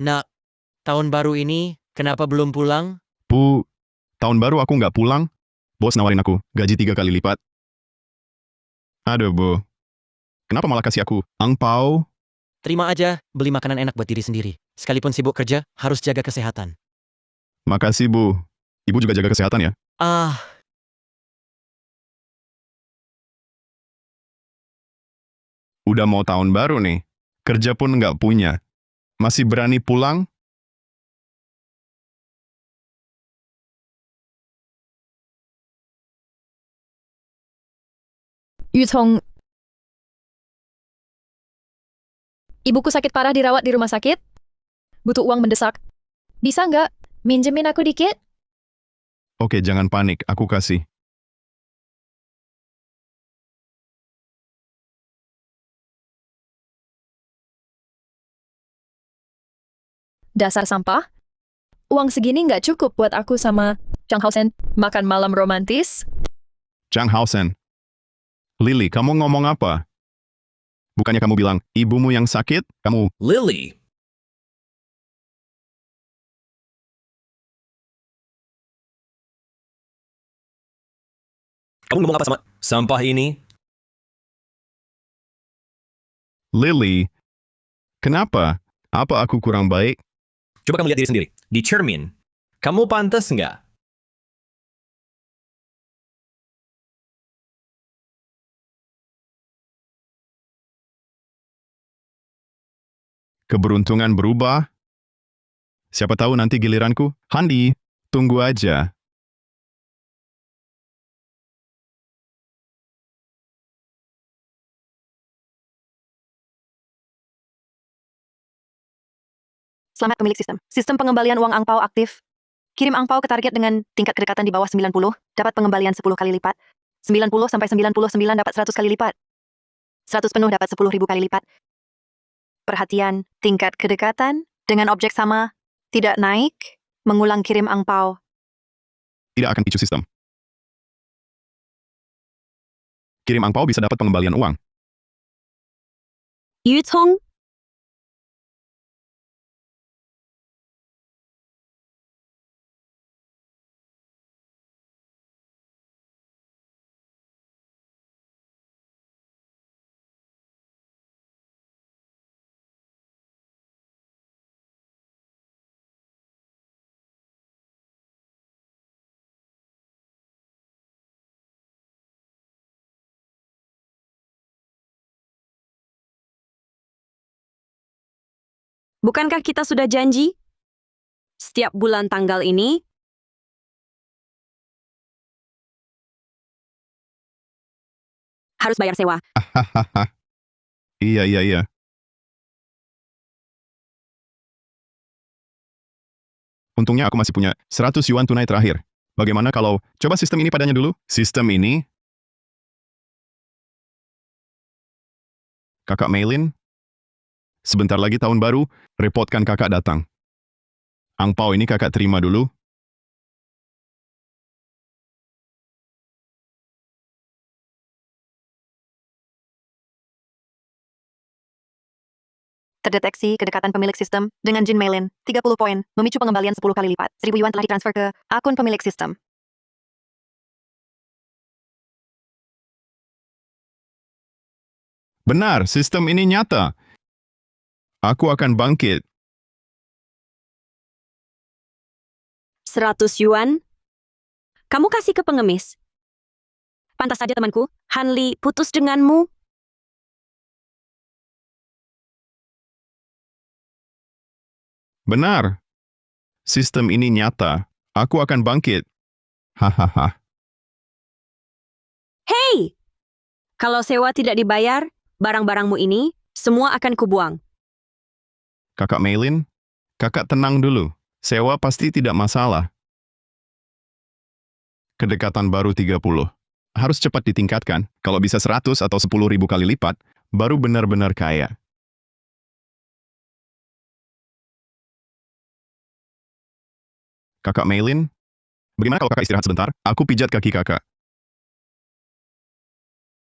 Nak, tahun baru ini kenapa belum pulang? Bu, tahun baru aku nggak pulang. Bos nawarin aku gaji 3 kali lipat. Aduh, Bu. Kenapa malah kasih aku angpau? Terima aja, beli makanan enak buat diri sendiri. Sekalipun sibuk kerja, harus jaga kesehatan. Makasih, Bu. Ibu juga jaga kesehatan ya. Ah, Udah mau tahun baru nih. Kerja pun nggak punya. Masih berani pulang? Yutong, ibuku sakit parah dirawat di rumah sakit. Butuh uang mendesak. Bisa nggak minjemin aku dikit? Oke, jangan panik. Aku kasih. Dasar sampah. Uang segini nggak cukup buat aku sama Chang Hao-sen makan malam romantis. Chang Hao-sen. Lily, kamu ngomong apa? Bukannya kamu bilang, ibumu yang sakit, kamu... Lily, kamu ngomong apa sama sampah ini? Lily, kenapa? Apa aku kurang baik? Coba kamu lihat diri sendiri. Di cermin. Kamu pantas nggak? Keberuntungan berubah? Siapa tahu nanti giliranku. Handi, tunggu aja. Selamat pemilik sistem. Sistem pengembalian uang angpau aktif. Kirim angpau ke target dengan tingkat kedekatan di bawah 90, dapat pengembalian 10 kali lipat. 90 sampai 99 dapat 100 kali lipat. 100 penuh dapat 10.000 kali lipat. Perhatian, tingkat kedekatan dengan objek sama tidak naik, mengulang kirim angpau. Tidak akan picu sistem. Kirim angpau bisa dapat pengembalian uang. Yutong, bukankah kita sudah janji? Setiap bulan tanggal ini, harus bayar sewa. Hahaha. Iya. Untungnya aku masih punya 100 yuan tunai terakhir. Bagaimana kalau coba sistem ini padanya dulu? Sistem ini? Kakak Maylin? Sebentar lagi tahun baru, repotkan kakak datang. Angpau ini kakak terima dulu. Terdeteksi kedekatan pemilik sistem dengan Jin Mailin. 30 poin, memicu pengembalian 10 kali lipat. 1.000 yuan telah ditransfer ke akun pemilik sistem. Benar, sistem ini nyata. Aku akan bangkit. 100 yuan? Kamu kasih ke pengemis. Pantas saja temanku, Hanli putus denganmu. Benar. Sistem ini nyata. Aku akan bangkit. Hahaha. Hei! Kalau sewa tidak dibayar, barang-barangmu ini semua akan kubuang. Kakak Maylin, kakak tenang dulu. Sewa pasti tidak masalah. Kedekatan baru 30. Harus cepat ditingkatkan. Kalau bisa 100 atau 10.000 kali lipat, baru benar-benar kaya. Kakak Maylin, bagaimana kalau kakak istirahat sebentar? Aku pijat kaki kakak.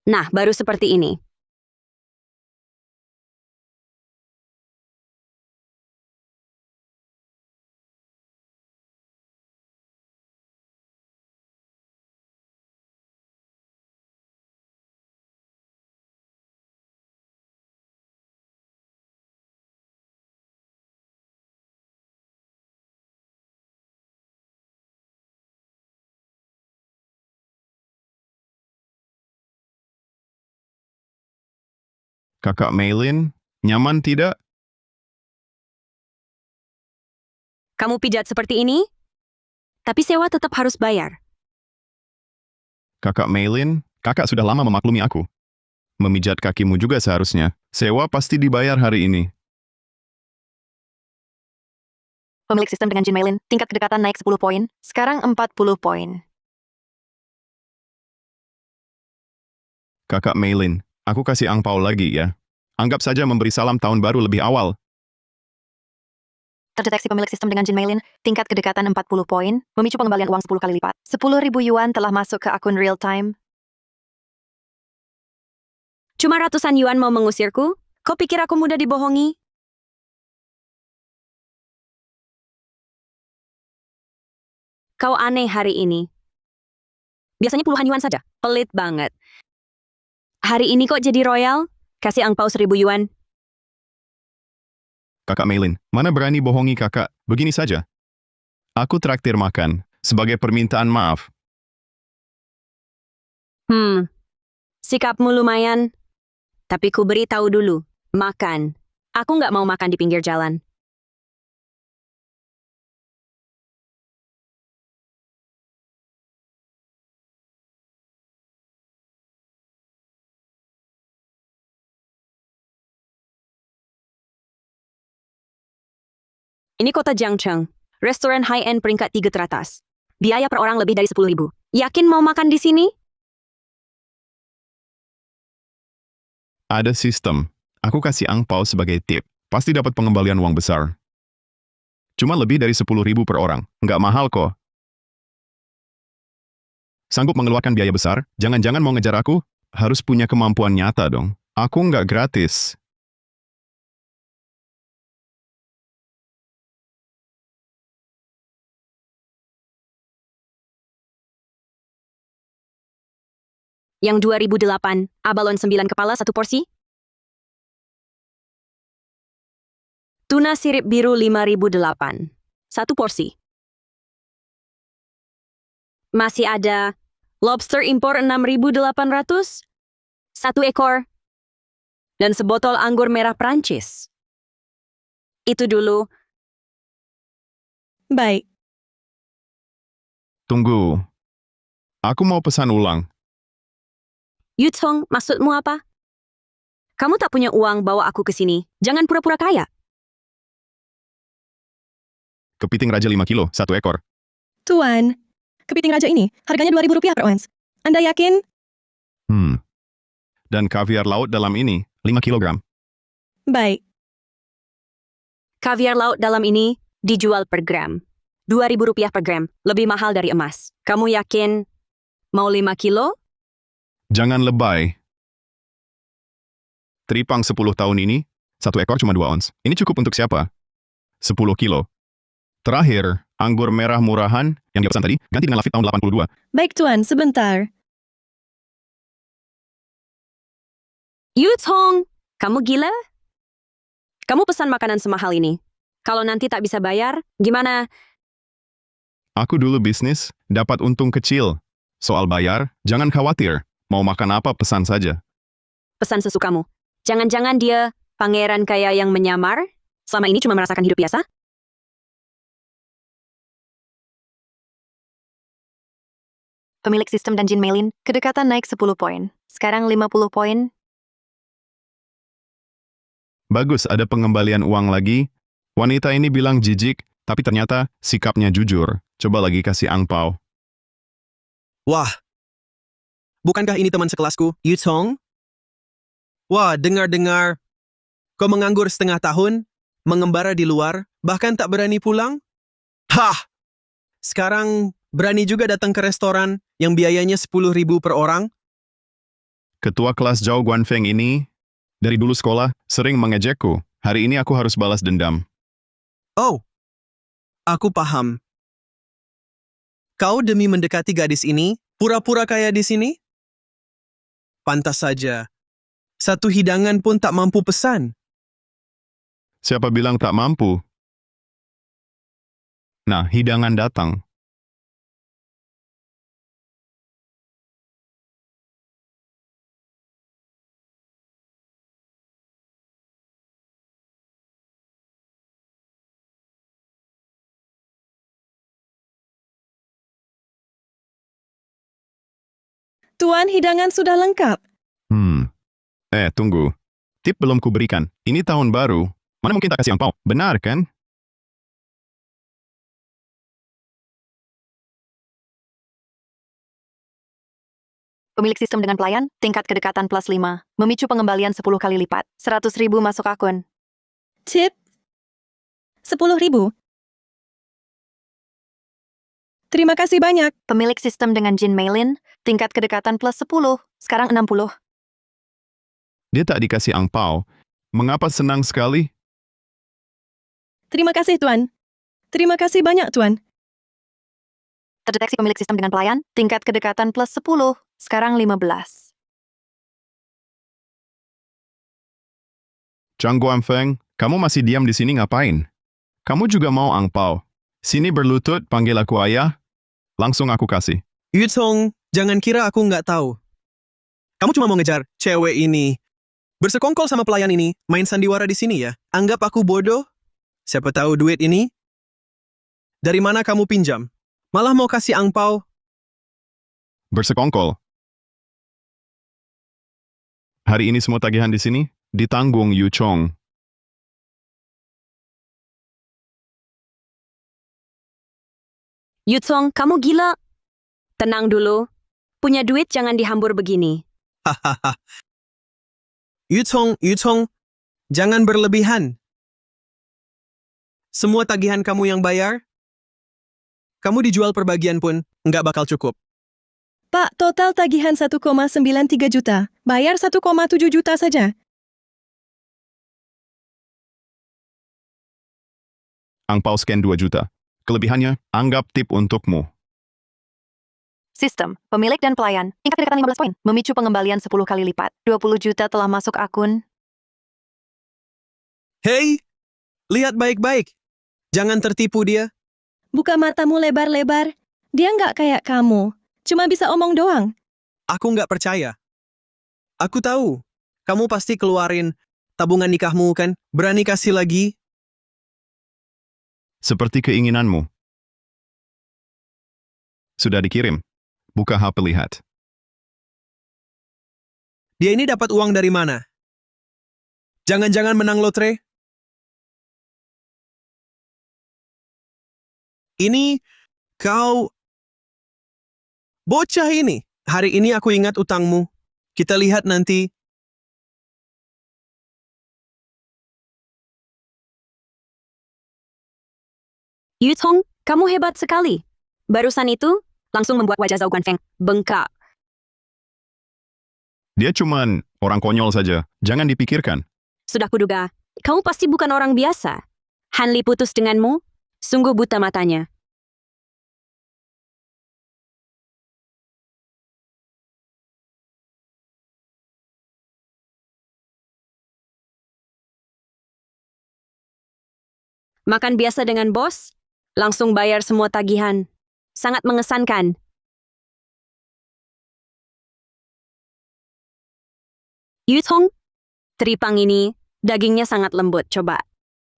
Nah, baru seperti ini. Kakak Maylin, nyaman tidak? Kamu pijat seperti ini? Tapi sewa tetap harus bayar. Kakak Maylin, kakak sudah lama memaklumi aku. Memijat kakimu juga seharusnya. Sewa pasti dibayar hari ini. Pemilik sistem dengan Jin Maylin, tingkat kedekatan naik 10 poin, sekarang 40 poin. Kakak Maylin, aku kasih angpau lagi ya. Anggap saja memberi salam tahun baru lebih awal. Terdeteksi pemilik sistem dengan Jin Maylin, tingkat kedekatan 40 poin, memicu pengembalian uang 10 kali lipat. 10.000 yuan telah masuk ke akun real time. Cuma ratusan yuan mau mengusirku? Kau pikir aku mudah dibohongi? Kau aneh hari ini. Biasanya puluhan yuan saja. Pelit banget. Hari ini kok jadi royal? Kasih angpau 1.000 yuan. Kakak Maylin, mana berani bohongi kakak? Begini saja. Aku traktir makan, sebagai permintaan maaf. Sikapmu lumayan. Tapi ku beri tahu dulu. Makan. Aku nggak mau makan di pinggir jalan. Ini kota Jiangcheng. Restoran high-end peringkat 3 teratas. Biaya per orang lebih dari 10.000. Yakin mau makan di sini? Ada sistem. Aku kasih angpau sebagai tip. Pasti dapat pengembalian uang besar. Cuma lebih dari 10.000 per orang. Nggak mahal kok. Sanggup mengeluarkan biaya besar? Jangan-jangan mau ngejar aku? Harus punya kemampuan nyata dong. Aku nggak gratis. Yang 2008, abalon 9 kepala 1 porsi? Tuna sirip biru 5008. 1 porsi. Masih ada lobster impor 6.800. 1 ekor. Dan sebotol anggur merah Prancis. Itu dulu. Baik. Tunggu. Aku mau pesan ulang. Yutong, maksudmu apa? Kamu tak punya uang bawa aku ke sini. Jangan pura-pura kaya. Kepiting raja 5 kilo, 1 ekor. Tuan, kepiting raja ini harganya Rp2.000 per ons. Anda yakin? Dan kaviar laut dalam ini, 5 kilogram. Baik. Kaviar laut dalam ini dijual per gram. Rp2.000 per gram. Lebih mahal dari emas. Kamu yakin mau 5 kilo? Jangan lebay. Teripang 10 tahun ini, 1 ekor cuma 2 ons. Ini cukup untuk siapa? 10 kilo. Terakhir, anggur merah murahan yang dia pesan tadi, ganti dengan Lafite tahun 82. Baik, Tuan, sebentar. Yutong, kamu gila? Kamu pesan makanan semahal ini. Kalau nanti tak bisa bayar, gimana? Aku dulu bisnis, dapat untung kecil. Soal bayar, jangan khawatir. Mau makan apa pesan saja. Pesan sesukamu. Jangan-jangan dia pangeran kaya yang menyamar? Selama ini cuma merasakan hidup biasa? Pemilik sistem dan Jin Maylin, kedekatan naik 10 poin. Sekarang 50 poin. Bagus, ada pengembalian uang lagi. Wanita ini bilang jijik, tapi ternyata sikapnya jujur. Coba lagi kasih angpau. Wah, bukankah ini teman sekelasku, Yutong? Wah, dengar-dengar. Kau menganggur setengah tahun, mengembara di luar, bahkan tak berani pulang? Hah! Sekarang berani juga datang ke restoran yang biayanya 10.000 per orang? Ketua kelas Zhao Guanfeng ini, dari dulu sekolah, sering mengejekku. Hari ini aku harus balas dendam. Oh, aku paham. Kau demi mendekati gadis ini, pura-pura kaya di sini? Pantas saja. Satu hidangan pun tak mampu pesan. Siapa bilang tak mampu? Nah, hidangan datang. Tuan, hidangan sudah lengkap. Tunggu. Tip belum kuberikan. Ini tahun baru. Mana mungkin tak kasih angpau? Benar kan? Pemilik sistem dengan pelayan, tingkat kedekatan plus 5. Memicu pengembalian 10 kali lipat. 100.000 masuk akun. Tip 10.000. Terima kasih banyak. Pemilik sistem dengan Jin Mailin, tingkat kedekatan plus 10. Sekarang 60. Dia tak dikasih angpau. Mengapa senang sekali? Terima kasih, Tuan. Terima kasih banyak, Tuan. Terdeteksi pemilik sistem dengan pelayan, tingkat kedekatan plus 10. Sekarang 15. Chang Guangfeng, kamu masih diam di sini ngapain? Kamu juga mau angpau? Sini berlutut, panggil aku ayah. Langsung aku kasih. Yutong, jangan kira aku nggak tahu. Kamu cuma mau ngejar cewek ini. Bersekongkol sama pelayan ini, main sandiwara di sini ya. Anggap aku bodoh? Siapa tahu duit ini? Dari mana kamu pinjam? Malah mau kasih angpau? Bersekongkol. Hari ini semua tagihan di sini ditanggung Yu Chong. Yutong, kamu gila. Tenang dulu. Punya duit jangan dihambur begini. Hahaha. Yutong, jangan berlebihan. Semua tagihan kamu yang bayar, kamu dijual per bagian pun nggak bakal cukup. Pak, total tagihan 1,93 juta. Bayar 1,7 juta saja. Angpau scan 2 juta. Kelebihannya, anggap tip untukmu. Sistem, pemilik dan pelayan, tingkat kedekatan 15 poin. Memicu pengembalian 10 kali lipat. 20 juta telah masuk akun. Hei, lihat baik-baik. Jangan tertipu dia. Buka matamu lebar-lebar. Dia nggak kayak kamu. Cuma bisa omong doang. Aku nggak percaya. Aku tahu. Kamu pasti keluarin tabungan nikahmu kan? Berani kasih lagi? Seperti keinginanmu. Sudah dikirim. Buka HP lihat. Dia ini dapat uang dari mana? Jangan-jangan menang lotre? Ini kau... Bocah ini. Hari ini aku ingat utangmu. Kita lihat nanti. Yutong, kamu hebat sekali. Barusan itu, langsung membuat wajah Zhao Guanfeng bengkak. Dia cuman orang konyol saja. Jangan dipikirkan. Sudah kuduga, kamu pasti bukan orang biasa. Hanli putus denganmu, sungguh buta matanya. Makan biasa dengan bos, langsung bayar semua tagihan. Sangat mengesankan. Yutong, teripang ini, dagingnya sangat lembut, coba.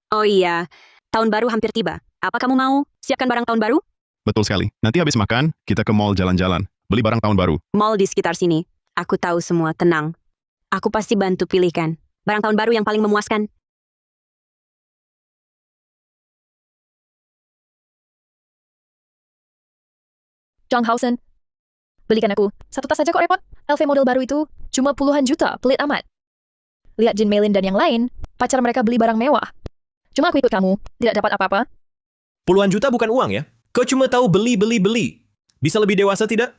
Oh iya, tahun baru hampir tiba. Apa kamu mau? Siapkan barang tahun baru? Betul sekali. Nanti habis makan, kita ke mall jalan-jalan. Beli barang tahun baru. Mall di sekitar sini. Aku tahu semua, tenang. Aku pasti bantu pilihkan. Barang tahun baru yang paling memuaskan. Zhang Haosen, belikan aku. Satu tas saja kok repot. LV model baru itu cuma puluhan juta, pelit amat. Lihat Jin Mailin dan yang lain, pacar mereka beli barang mewah. Cuma aku ikut kamu, tidak dapat apa-apa. Puluhan juta bukan uang ya? Kau cuma tahu beli. Bisa lebih dewasa tidak?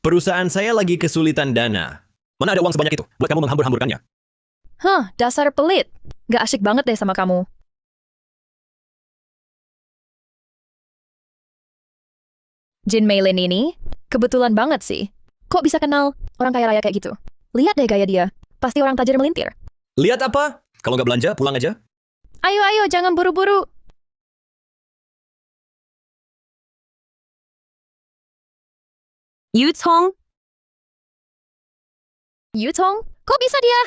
Perusahaan saya lagi kesulitan dana. Mana ada uang sebanyak itu buat kamu menghambur-hamburkannya? Hah, dasar pelit. Gak asyik banget deh sama kamu. Jin Mailin ini, kebetulan banget sih. Kok bisa kenal orang kaya raya kayak gitu? Lihat deh gaya dia. Pasti orang tajir melintir. Lihat apa? Kalau nggak belanja, pulang aja. Ayo, jangan buru-buru. Yutong, Yutong, kok bisa dia?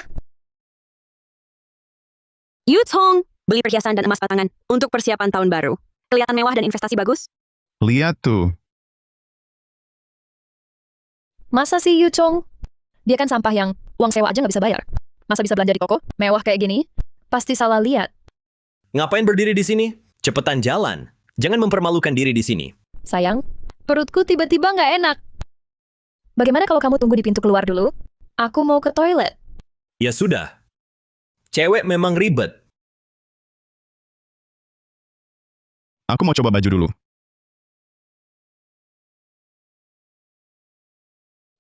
Yutong, beli perhiasan dan emas batangan untuk persiapan tahun baru. Kelihatan mewah dan investasi bagus. Lihat tuh. Masa sih Yu Chong? Dia kan sampah yang uang sewa aja nggak bisa bayar. Masa bisa belanja di toko? Mewah kayak gini? Pasti salah lihat. Ngapain berdiri di sini? Cepetan jalan. Jangan mempermalukan diri di sini. Sayang, perutku tiba-tiba nggak enak. Bagaimana kalau kamu tunggu di pintu keluar dulu? Aku mau ke toilet. Ya sudah. Cewek memang ribet. Aku mau coba baju dulu.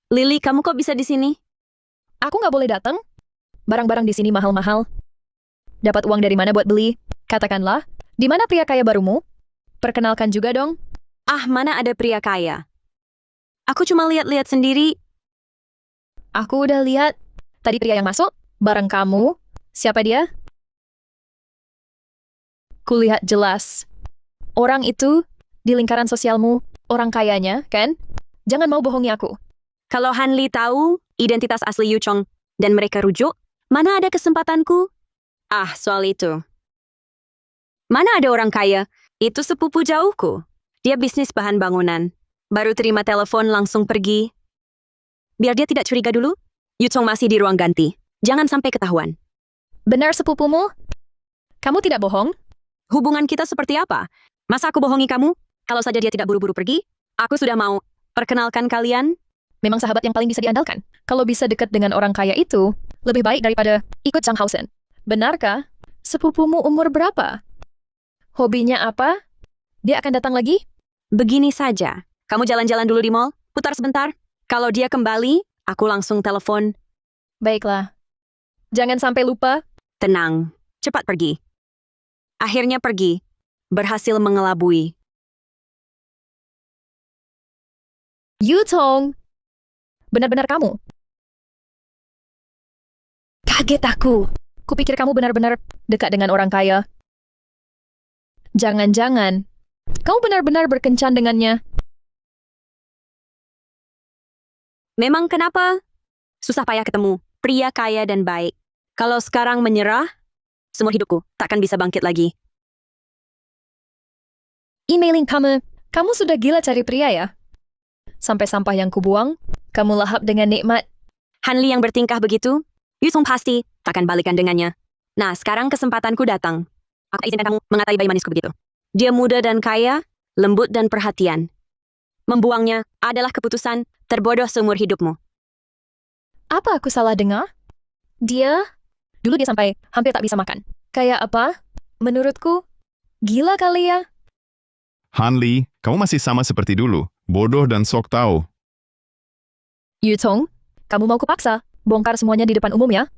Lily, kamu kok bisa di sini? Aku nggak boleh datang? Barang-barang di sini mahal-mahal. Dapat uang dari mana buat beli? Katakanlah, di mana pria kaya barumu? Perkenalkan juga dong. Ah, mana ada pria kaya? Aku cuma lihat-lihat sendiri. Aku udah lihat. Tadi pria yang masuk, bareng kamu. Siapa dia? Kulihat jelas. Orang itu, di lingkaran sosialmu, orang kayanya, kan? Jangan mau bohongi aku. Kalau Hanli tahu identitas asli Yu Chong dan mereka rujuk, mana ada kesempatanku? Ah, soal itu. Mana ada orang kaya? Itu sepupu jauhku. Dia bisnis bahan bangunan. Baru terima telepon langsung pergi. Biar dia tidak curiga dulu, Yu Chong masih di ruang ganti. Jangan sampai ketahuan. Benar sepupumu? Kamu tidak bohong? Hubungan kita seperti apa? Masa aku bohongi kamu? Kalau saja dia tidak buru-buru pergi, aku sudah mau perkenalkan kalian. Memang sahabat yang paling bisa diandalkan. Kalau bisa dekat dengan orang kaya itu, lebih baik daripada ikut Zhang Haosen. Benarkah? Sepupumu umur berapa? Hobinya apa? Dia akan datang lagi? Begini saja. Kamu jalan-jalan dulu di mall, putar sebentar. Kalau dia kembali, aku langsung telepon. Baiklah. Jangan sampai lupa. Tenang, cepat pergi. Akhirnya pergi. Berhasil mengelabui. Yu Tong. Benar-benar kamu. Kaget aku. Kupikir kamu benar-benar dekat dengan orang kaya. Jangan-jangan, kamu benar-benar berkencan dengannya. Memang kenapa? Susah payah ketemu. Pria kaya dan baik. Kalau sekarang menyerah, semua hidupku takkan bisa bangkit lagi. Emailing kamu sudah gila cari pria ya? Sampai sampah yang kubuang, kamu lahap dengan nikmat. Hanli yang bertingkah begitu, Yu Song pasti takkan balikan dengannya. Nah, sekarang kesempatanku datang. Aku izinkan kamu mengatai bayi manisku begitu. Dia muda dan kaya, lembut dan perhatian. Membuangnya adalah keputusan terbodoh seumur hidupmu. Apa aku salah dengar? Dulu dia sampai hampir tak bisa makan. Kayak apa? Menurutku, gila kali ya. Hanli, kamu masih sama seperti dulu. Bodoh dan sok tahu. Yu Tong, kamu mau kupaksa bongkar semuanya di depan umum ya?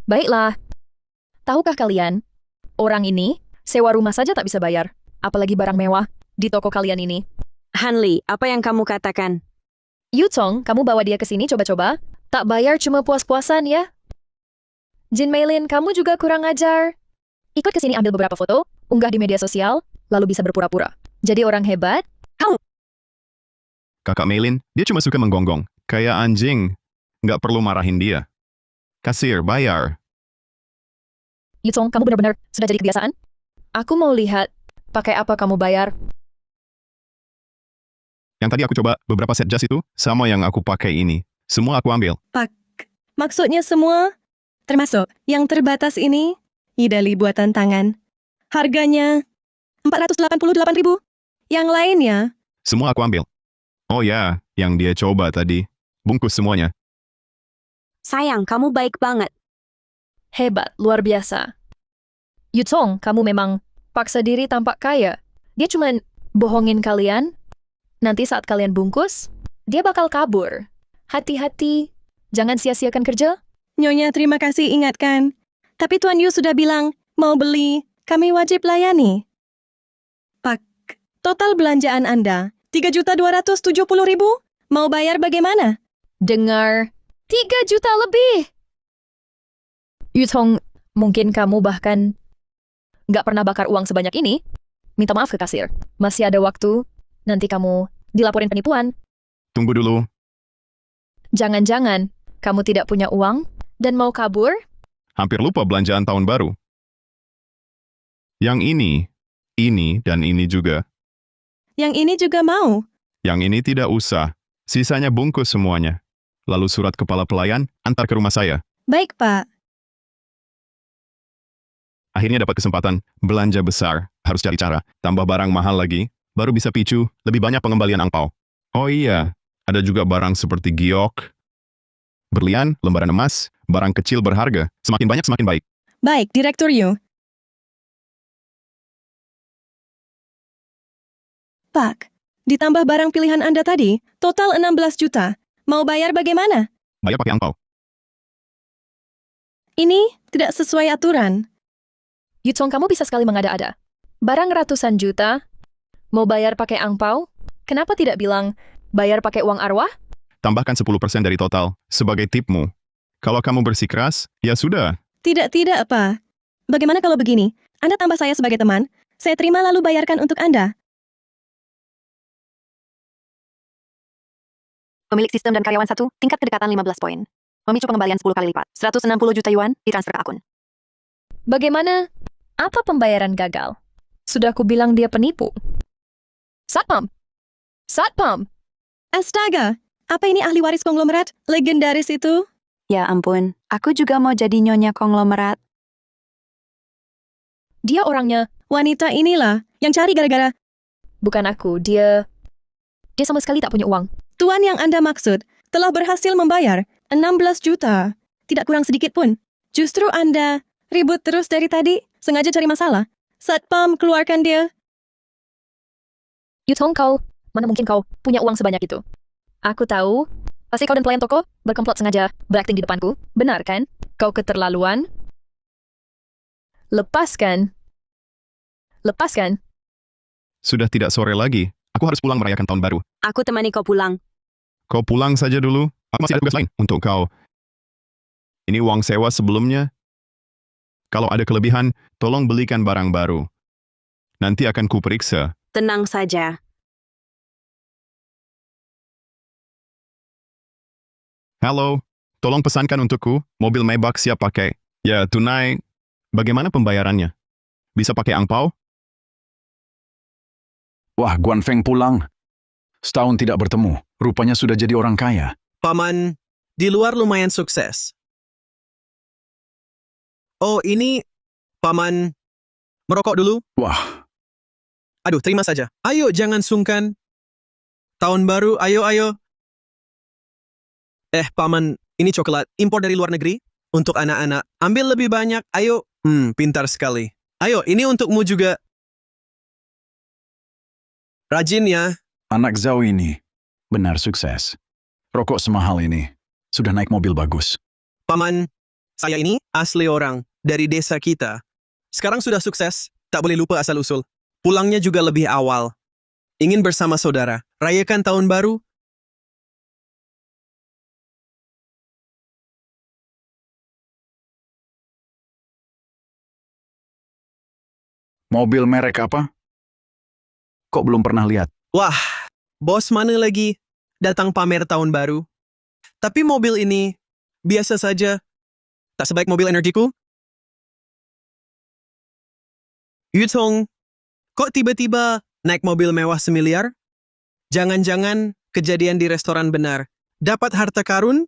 Baiklah. Tahukah kalian, orang ini sewa rumah saja tak bisa bayar, apalagi barang mewah di toko kalian ini. Hanli, apa yang kamu katakan? Yu Tong, kamu bawa dia ke sini coba-coba. Tak bayar cuma puas-puasan ya. Jin Meilin, kamu juga kurang ajar. Ikut ke sini ambil beberapa foto, unggah di media sosial, lalu bisa berpura-pura. Jadi orang hebat. Kakak Meilin, dia cuma suka menggonggong. Kayak anjing. Nggak perlu marahin dia. Kasir, bayar. Yu Tong, kamu benar-benar sudah jadi kebiasaan? Aku mau lihat, pakai apa kamu bayar? Yang tadi aku coba, beberapa set jas itu, sama yang aku pakai ini. Semua aku ambil. Maksudnya semua? Termasuk yang terbatas ini? Idali buatan tangan. Harganya 488.000. Yang lainnya? Semua aku ambil. Oh ya, yang dia coba tadi. Bungkus semuanya. Sayang, kamu baik banget. Hebat, luar biasa. Yu Tong, kamu memang paksa diri tampak kaya. Dia cuma bohongin kalian. Nanti saat kalian bungkus, dia bakal kabur. Hati-hati, jangan sia-siakan kerja. Nyonya, terima kasih ingatkan. Tapi Tuan Yu sudah bilang, mau beli, kami wajib layani. Pak, total belanjaan Anda, 3.270.000. Mau bayar bagaimana? Dengar, 3 juta lebih. Yu Tong, mungkin kamu bahkan nggak pernah bakar uang sebanyak ini. Minta maaf ke kasir. Masih ada waktu, nanti kamu dilaporin penipuan. Tunggu dulu. Jangan-jangan kamu tidak punya uang dan mau kabur? Hampir lupa belanjaan tahun baru. Yang ini, dan ini juga. Yang ini juga mau. Yang ini tidak usah. Sisanya bungkus semuanya. Lalu surat kepala pelayan, antar ke rumah saya. Baik, Pak. Akhirnya dapat kesempatan, belanja besar. Harus cari cara, tambah barang mahal lagi, baru bisa picu, lebih banyak pengembalian angpau. Oh iya, ada juga barang seperti giok, berlian, lembaran emas, barang kecil berharga. Semakin banyak semakin baik. Baik, Direktur Yu. Pak, ditambah barang pilihan Anda tadi, total 16 juta. Mau bayar bagaimana? Bayar pakai angpau. Ini tidak sesuai aturan. Yutong, kamu bisa sekali mengada-ada. Barang ratusan juta, mau bayar pakai angpau? Kenapa tidak bilang bayar pakai uang arwah? Tambahkan 10% dari total, sebagai tipmu. Kalau kamu bersikeras, ya sudah. Tidak, Pak. Bagaimana kalau begini? Anda tambah saya sebagai teman, saya terima lalu bayarkan untuk Anda. Pemilik sistem dan karyawan 1, tingkat kedekatan 15 poin. Memicu pengembalian 10 kali lipat. 160 juta yuan ditransfer ke akun. Bagaimana? Apa pembayaran gagal? Sudah aku bilang dia penipu. Satpam! Satpam! Astaga, apa ini ahli waris konglomerat legendaris itu? Ya ampun, aku juga mau jadi nyonya konglomerat. Dia orangnya, Wanita inilah yang cari gara-gara bukan aku. Dia sama sekali tak punya uang. tuan yang Anda maksud telah berhasil membayar 16 juta. Tidak kurang sedikit pun. Justru Anda ribut terus dari tadi, sengaja cari masalah. Satpam, keluarkan dia. Yutong, kau, mana mungkin kau punya uang sebanyak itu? Aku tahu, pasti kau dan pelayan toko berkomplot sengaja berakting di depanku. Benar kan? Kau keterlaluan. Lepaskan. Lepaskan. Sudah tidak sore lagi, aku harus pulang merayakan tahun baru. Aku temani kau pulang. Kau pulang saja dulu, aku masih ada tugas lain untuk kau. Ini uang sewa sebelumnya. Kalau ada kelebihan, tolong belikan barang baru. Nanti akan kuperiksa. Tenang saja. Halo, tolong pesankan untukku, mobil Maybach siap pakai. Ya, tunai. Bagaimana pembayarannya? Bisa pakai angpau? Wah, Guan Feng pulang. Setahun tidak bertemu, rupanya sudah jadi orang kaya. Paman, di luar lumayan sukses. Oh, ini Paman merokok dulu? Wah, Aduh, terima saja. Ayo, jangan sungkan. Tahun baru, ayo. Paman, ini coklat impor dari luar negeri. Untuk anak-anak, ambil lebih banyak, ayo. Pintar sekali. Ayo, ini untukmu juga. Rajin ya. anak Zhao ini benar sukses. Rokok semahal ini, sudah naik mobil bagus. Paman, saya ini asli orang dari desa kita. Sekarang sudah sukses, tak boleh lupa asal-usul. Pulangnya juga lebih awal. Ingin bersama saudara, rayakan tahun baru. Mobil merek apa? Kok belum pernah lihat? Wah, bos mana lagi datang pamer tahun baru? Tapi mobil ini biasa saja. Tak sebaik mobil energiku. Yutong, kok tiba-tiba naik mobil mewah semiliar? Jangan-jangan kejadian di restoran benar. Dapat harta karun?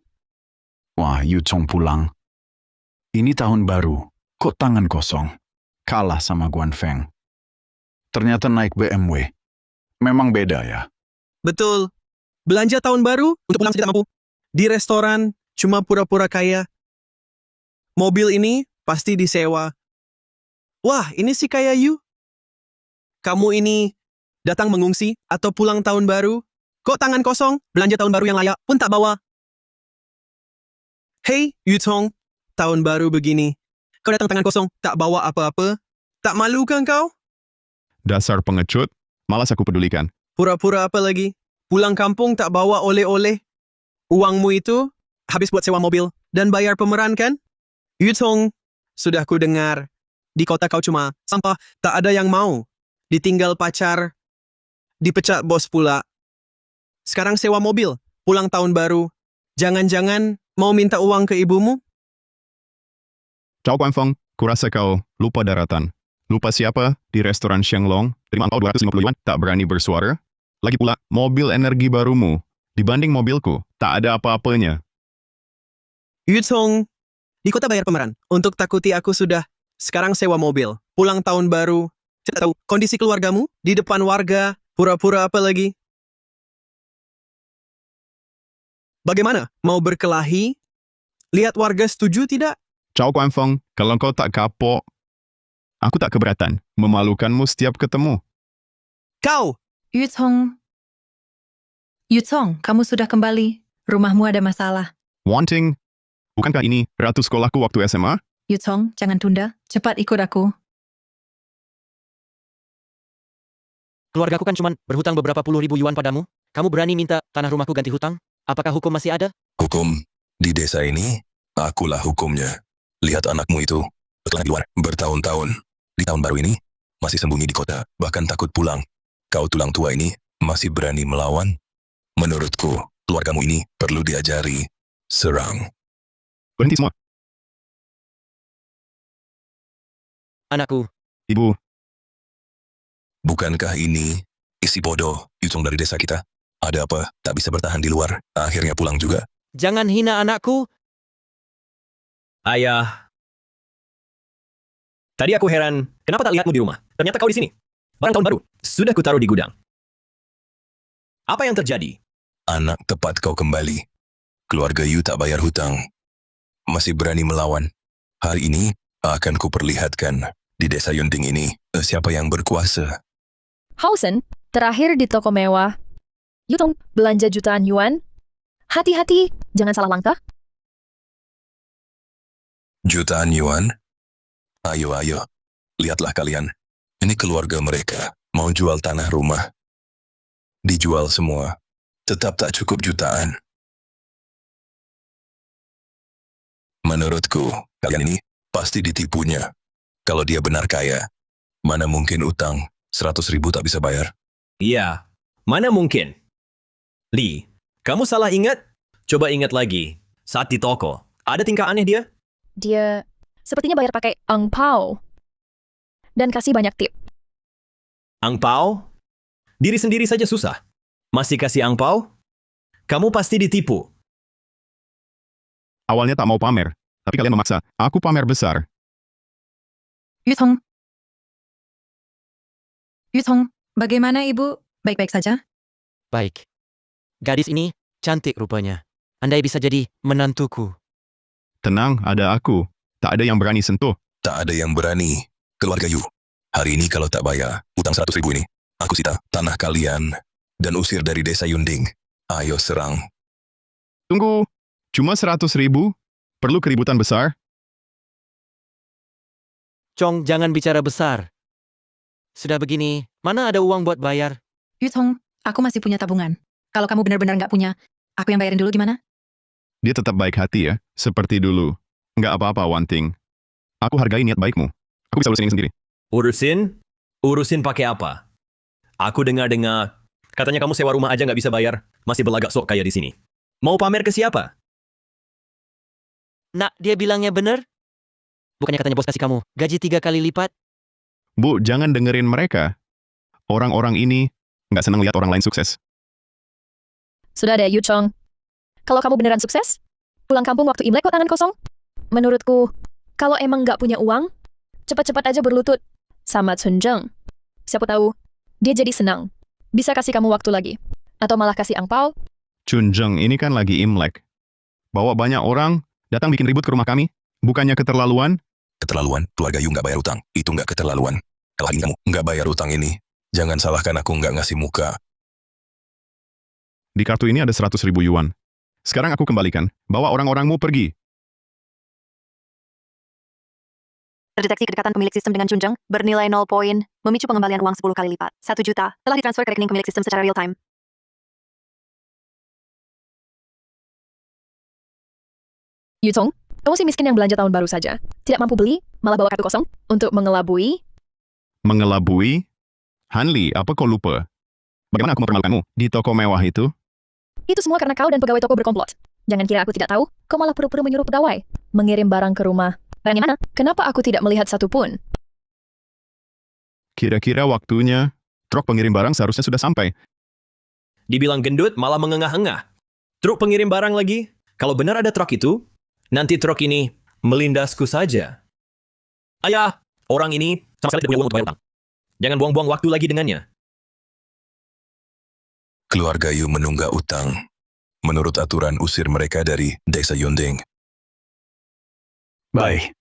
Wah, Yu Chong pulang. Ini tahun baru, kok tangan kosong? Kalah sama Guan Feng. Ternyata naik BMW. Memang beda ya. Betul. Belanja tahun baru untuk pulang tidak mampu. Di restoran cuma pura-pura kaya. Mobil ini pasti disewa. Wah, ini si kaya Yu. Kamu ini datang mengungsi atau pulang tahun baru? Kok tangan kosong? Belanja tahun baru yang layak pun tak bawa. Hei, Yutong. Tahun baru begini. Kau datang tangan kosong, tak bawa apa-apa? Tak malu kan kau? Dasar pengecut, malas aku pedulikan. Pura-pura apa lagi? Pulang kampung tak bawa oleh-oleh. Uangmu itu habis buat sewa mobil dan bayar pemeran kan? Yutong, sudah ku dengar. Di kota kau cuma sampah, tak ada yang mau. Ditinggal pacar, dipecat bos pula. Sekarang sewa mobil, pulang tahun baru. Jangan-jangan mau minta uang ke ibumu? Ciao Guan Feng, kurasa kau lupa daratan. Lupa siapa di restoran Shenglong, terima angpau 250 yuan, tak berani bersuara. Lagi pula, mobil energi barumu. Dibanding mobilku, tak ada apa-apanya. Yutong, di kota bayar pemeran. Untuk takuti aku sudah sekarang sewa mobil. Pulang tahun baru. Saya tahu kondisi keluargamu di depan warga. Pura-pura apa lagi? Bagaimana? Mau berkelahi? Lihat warga setuju tidak? Chow Guan Feng, kalau kau tak kapok, aku tak keberatan. Memalukanmu setiap ketemu. Kau! Yutong, kamu sudah kembali. Rumahmu ada masalah. Wanting, bukankah ini ratu sekolahku waktu SMA? Yutong, jangan tunda. Cepat ikut aku. Keluargaku kan cuman berhutang beberapa puluh ribu yuan padamu. Kamu berani minta tanah rumahku ganti hutang? Apakah hukum masih ada? Hukum di desa ini, akulah hukumnya. Lihat anakmu itu, setelah di luar bertahun-tahun. Di tahun baru ini, masih sembunyi di kota, bahkan takut pulang. Kau tulang tua ini, masih berani melawan? Menurutku, keluargamu ini perlu diajari. Serang. Berhenti semua. Anakku, Ibu, Bukankah ini isi bodoh, Yutong dari desa kita? Ada apa, tak bisa bertahan di luar, akhirnya pulang juga? jangan hina anakku. Ayah. Tadi aku heran, kenapa tak lihatmu di rumah? Ternyata kau di sini. Barang tahun baru, sudah kutaruh di gudang. Apa yang terjadi? Anak tepat kau kembali. Keluarga Yu tak bayar hutang. Masih berani melawan. Hari ini, akan kuperlihatkan di desa Yunting ini, siapa yang berkuasa. Hausen, terakhir di toko mewah. Yutong, belanja jutaan yuan. Hati-hati, jangan salah langkah. Jutaan yuan? Ayo, lihatlah kalian. Ini keluarga mereka, mau jual tanah rumah. Dijual semua. Tetap tak cukup jutaan. Menurutku, kalian ini pasti ditipunya. Kalau dia benar kaya, mana mungkin utang 100.000 tak bisa bayar? Iya, mana mungkin? Li, kamu salah ingat? Coba ingat lagi. Saat di toko, ada tingkah aneh dia? Dia sepertinya bayar pakai angpau. Dan kasih banyak tip. Angpau? Diri sendiri saja susah. Masih kasih angpau? Kamu pasti ditipu. awalnya tak mau pamer, tapi kalian memaksa. Aku pamer besar. Yutong, bagaimana ibu? Baik-baik saja? Baik. Gadis ini cantik rupanya. Andai bisa jadi menantuku. Tenang, ada aku. Tak ada yang berani sentuh. Tak ada yang berani. Keluarga Yu, hari ini kalau tak bayar, utang 100.000 ini, aku sita tanah kalian dan usir dari desa Yunding. Ayo serang. Tunggu, cuma 100.000? Perlu keributan besar? Chong, jangan bicara besar. Sudah begini, mana ada uang buat bayar? Yutong, aku masih punya tabungan. Kalau kamu benar-benar nggak punya, aku yang bayarin dulu gimana? Dia tetap baik hati ya, seperti dulu. Nggak apa-apa, Wanting. Aku hargai niat baikmu. Aku bisa urusin ini sendiri. Urusin pakai apa? Aku dengar-dengar, katanya kamu sewa rumah aja nggak bisa bayar, masih berlagak sok kaya di sini. Mau pamer ke siapa? Nak, dia bilangnya bener? Bukannya katanya bos kasih kamu gaji 3 kali lipat? Bu, jangan dengerin mereka. Orang-orang ini nggak senang lihat orang lain sukses. Sudah deh, Yutong. Kalau kamu beneran sukses, pulang kampung waktu Imlek kok tangan kosong? Menurutku, kalau emang nggak punya uang, cepat-cepat aja berlutut sama Chun Zheng. Siapa tahu, dia jadi senang. Bisa kasih kamu waktu lagi. Atau malah kasih angpau. Chun Zheng ini kan lagi Imlek. Bawa banyak orang, datang bikin ribut ke rumah kami. Bukannya keterlaluan? Keterlaluan, keluarga Yu nggak bayar utang. Itu nggak keterlaluan. Kalau hari ini kamu nggak bayar utang ini, jangan salahkan aku nggak ngasih muka. Di kartu ini ada 100.000 yuan. Sekarang aku kembalikan. Bawa orang-orangmu pergi. Terdeteksi kedekatan pemilik sistem dengan Chun Zheng, bernilai 0 poin, memicu pengembalian uang 10 kali lipat. 1 juta, telah ditransfer ke rekening pemilik sistem secara real time. Yutong, kamu si miskin yang belanja tahun baru saja. Tidak mampu beli, malah bawa kartu kosong untuk mengelabui. Mengelabui? Hanli, apa kau lupa? Bagaimana aku mempermalukanmu di toko mewah itu? Itu semua karena kau dan pegawai toko berkomplot. Jangan kira aku tidak tahu, kau malah pura-pura menyuruh pegawai mengirim barang ke rumah. Barangnya mana? Kenapa aku tidak melihat satupun? Kira-kira waktunya, truk pengirim barang seharusnya sudah sampai. Dibilang gendut, malah mengengah-engah. Truk pengirim barang lagi? Kalau benar ada truk itu, nanti truk ini melindasku saja. Ayah, orang ini sama sekali tidak punya uang untuk bayar utang. Jangan buang-buang waktu lagi dengannya. Keluarga Yu menunggak utang. Menurut aturan usir mereka dari desa Yunding. Baik.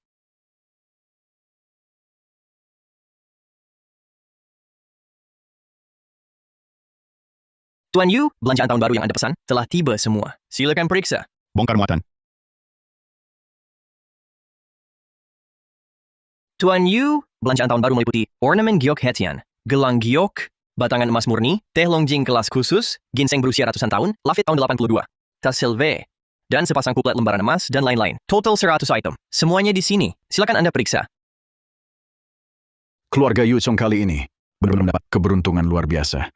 Tuan Yu, belanjaan tahun baru yang Anda pesan telah tiba semua. Silakan periksa. Bongkar muatan. Tuan Yu, belanjaan tahun baru meliputi ornamen giok hetian, gelang giok, batangan emas murni, teh longjing kelas khusus, ginseng berusia ratusan tahun, lafit tahun 82, tas Sylve, dan sepasang kuplet lembaran emas dan lain-lain. Total 100 item. Semuanya di sini. Silakan Anda periksa. Keluarga Yu Chong kali ini benar-benar mendapat keberuntungan luar biasa.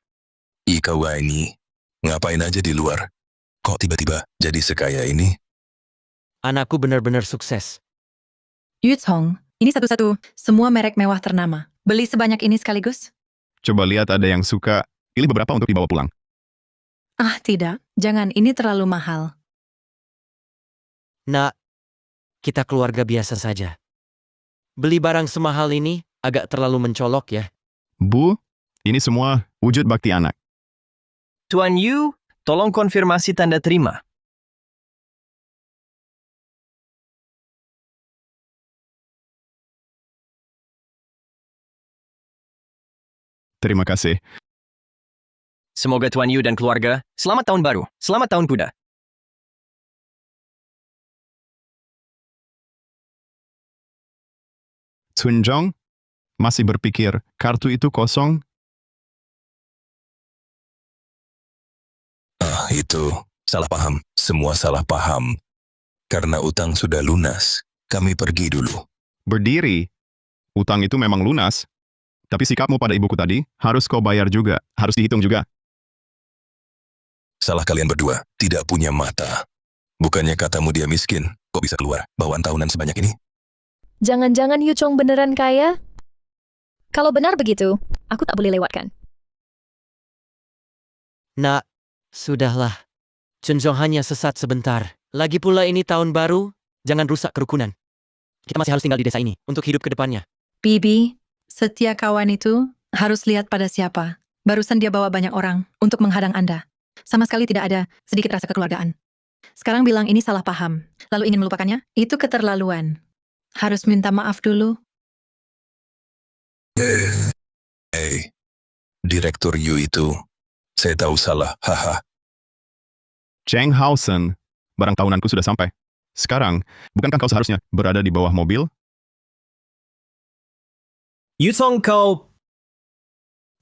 Ika Wah ini, ngapain aja di luar? Kok tiba-tiba jadi sekaya ini? Anakku benar-benar sukses. Yu Chong, ini satu-satu. Semua merek mewah ternama. Beli sebanyak ini sekaligus? Coba lihat ada yang suka, pilih beberapa untuk dibawa pulang. Ah, tidak. Jangan, ini terlalu mahal. Nak, kita keluarga biasa saja. Beli barang semahal ini agak terlalu mencolok ya. Bu, ini semua wujud bakti anak. Tuan Yu, tolong konfirmasi tanda terima. Terima kasih. Semoga Tuan Yu dan keluarga selamat tahun baru, selamat tahun kuda. Chun Jong masih berpikir kartu itu kosong. Itu salah paham. Semua salah paham. Karena utang sudah lunas, kami pergi dulu. Berdiri. Utang itu memang lunas. Tapi sikapmu pada ibuku tadi, harus kau bayar juga. Harus dihitung juga. Salah kalian berdua, tidak punya mata. Bukannya katamu dia miskin, kok bisa keluar bawaan tahunan sebanyak ini? Jangan-jangan Yu Chong beneran kaya? Kalau benar begitu, aku tak boleh lewatkan. Nak, sudahlah. Chun Jong hanya sesat sebentar. Lagi pula ini tahun baru, jangan rusak kerukunan. Kita masih harus tinggal di desa ini untuk hidup ke depannya. Bibi, setia kawan itu harus lihat pada siapa. Barusan dia bawa banyak orang untuk menghadang Anda. Sama sekali tidak ada sedikit rasa kekeluargaan. Sekarang bilang ini salah paham, lalu ingin melupakannya? Itu keterlaluan. Harus minta maaf dulu. Direktur Yu itu, saya tahu salah, haha. Cheng Hausen, barang tahunanku sudah sampai. Sekarang, bukankah kau seharusnya berada di bawah mobil? Yu Chong, kau...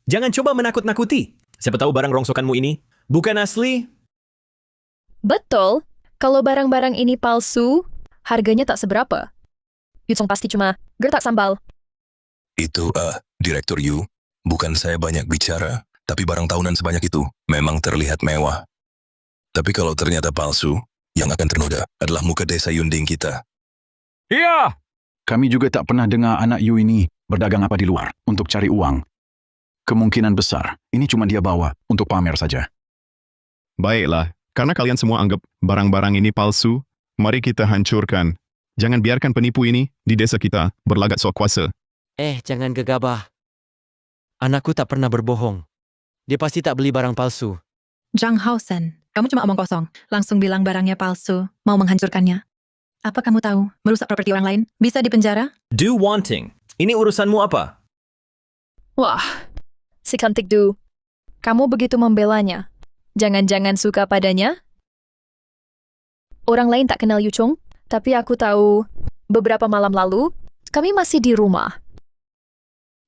Jangan coba menakut-nakuti. Siapa tahu barang rongsokanmu ini bukan asli. Betul, kalau barang-barang ini palsu, harganya tak seberapa. Yu Chong pasti cuma gertak sambal. Itu, Direktur Yu, bukan saya banyak bicara, tapi barang tahunan sebanyak itu memang terlihat mewah. Tapi kalau ternyata palsu, yang akan ternoda adalah muka desa Yunding kita. Iya! Kami juga tak pernah dengar anak Yu ini berdagang apa di luar untuk cari uang. Kemungkinan besar, ini cuma dia bawa untuk pamer saja. Baiklah, karena kalian semua anggap barang-barang ini palsu, mari kita hancurkan. Jangan biarkan penipu ini di desa kita berlagak sok kuasa. Jangan gegabah. Anakku tak pernah berbohong. Dia pasti tak beli barang palsu. Zhang Haosen, kamu cuma omong kosong. Langsung bilang barangnya palsu, mau menghancurkannya. Apa kamu tahu, merusak properti orang lain bisa dipenjara? Do wanting. Ini urusanmu apa? Wah, si cantik Du. Kamu begitu membelanya. Jangan-jangan suka padanya? Orang lain tak kenal Yu Chong, tapi aku tahu beberapa malam lalu, kami masih di rumah.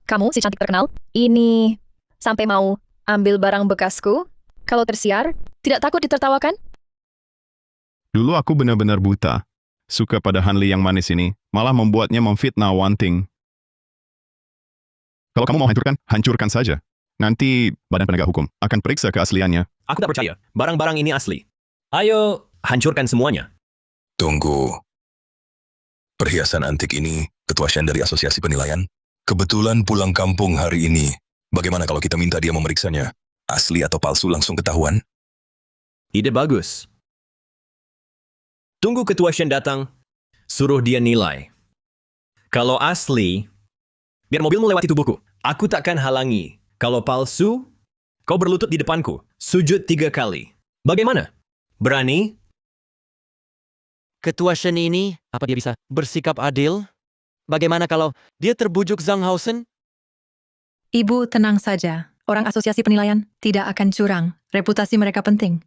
Kamu, si cantik terkenal, ini sampai mau ambil barang bekasku? Kalau tersiar, tidak takut ditertawakan? Dulu aku benar-benar buta. Suka pada Hanli yang manis ini, malah membuatnya memfitnah Wanting. Kalau kamu mau hancurkan, hancurkan saja. Nanti Badan Penegak Hukum akan periksa keasliannya. Aku tak percaya. Barang-barang ini asli. Ayo, hancurkan semuanya. Tunggu. Perhiasan antik ini, Ketua Shen dari Asosiasi Penilaian, kebetulan pulang kampung hari ini. Bagaimana kalau kita minta dia memeriksanya? asli atau palsu langsung ketahuan. Ide bagus. Tunggu Ketua Shen datang, suruh dia nilai. Kalau asli, biar mobilmu lewati tubuhku. Aku takkan halangi. Kalau palsu, kau berlutut di depanku. Sujud 3 kali. Bagaimana? Berani? Ketua Shen ini, apa dia bisa bersikap adil? Bagaimana kalau dia terbujuk Zhang Hausen? Ibu tenang saja. Orang asosiasi penilaian tidak akan curang. Reputasi mereka penting.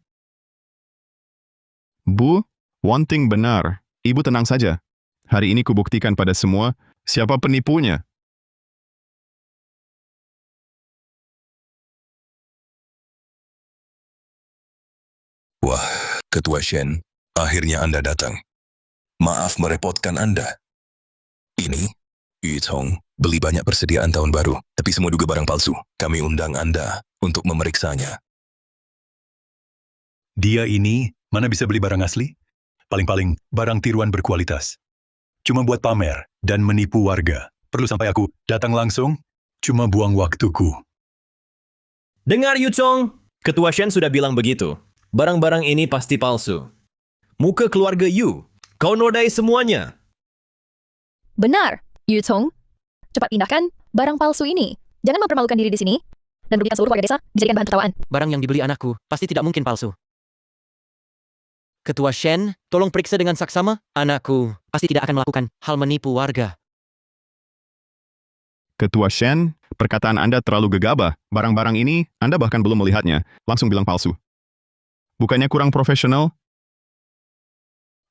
Bu, one thing benar. Ibu tenang saja. Hari ini kubuktikan pada semua siapa penipunya. Wah, Ketua Shen, akhirnya Anda datang. Maaf merepotkan Anda. Ini, Yu Chong, beli banyak persediaan tahun baru, tapi semua juga barang palsu. Kami undang Anda untuk memeriksanya. Dia ini mana bisa beli barang asli? Paling-paling barang tiruan berkualitas. Cuma buat pamer dan menipu warga. Perlu sampai aku datang langsung? Cuma buang waktuku. Dengar Yu Chong, Ketua Shen sudah bilang begitu. Barang-barang ini pasti palsu. Muka keluarga Yu, kau nodai semuanya. Benar, Yu Chong. Cepat pindahkan barang palsu ini. Jangan mempermalukan diri di sini. Dan merugikan seluruh warga desa dijadikan bahan tertawaan. Barang yang dibeli anakku pasti tidak mungkin palsu. Ketua Shen, tolong periksa dengan saksama. Anakku pasti tidak akan melakukan hal menipu warga. Ketua Shen, perkataan Anda terlalu gegabah. Barang-barang ini, Anda bahkan belum melihatnya. Langsung bilang palsu. Bukannya kurang profesional?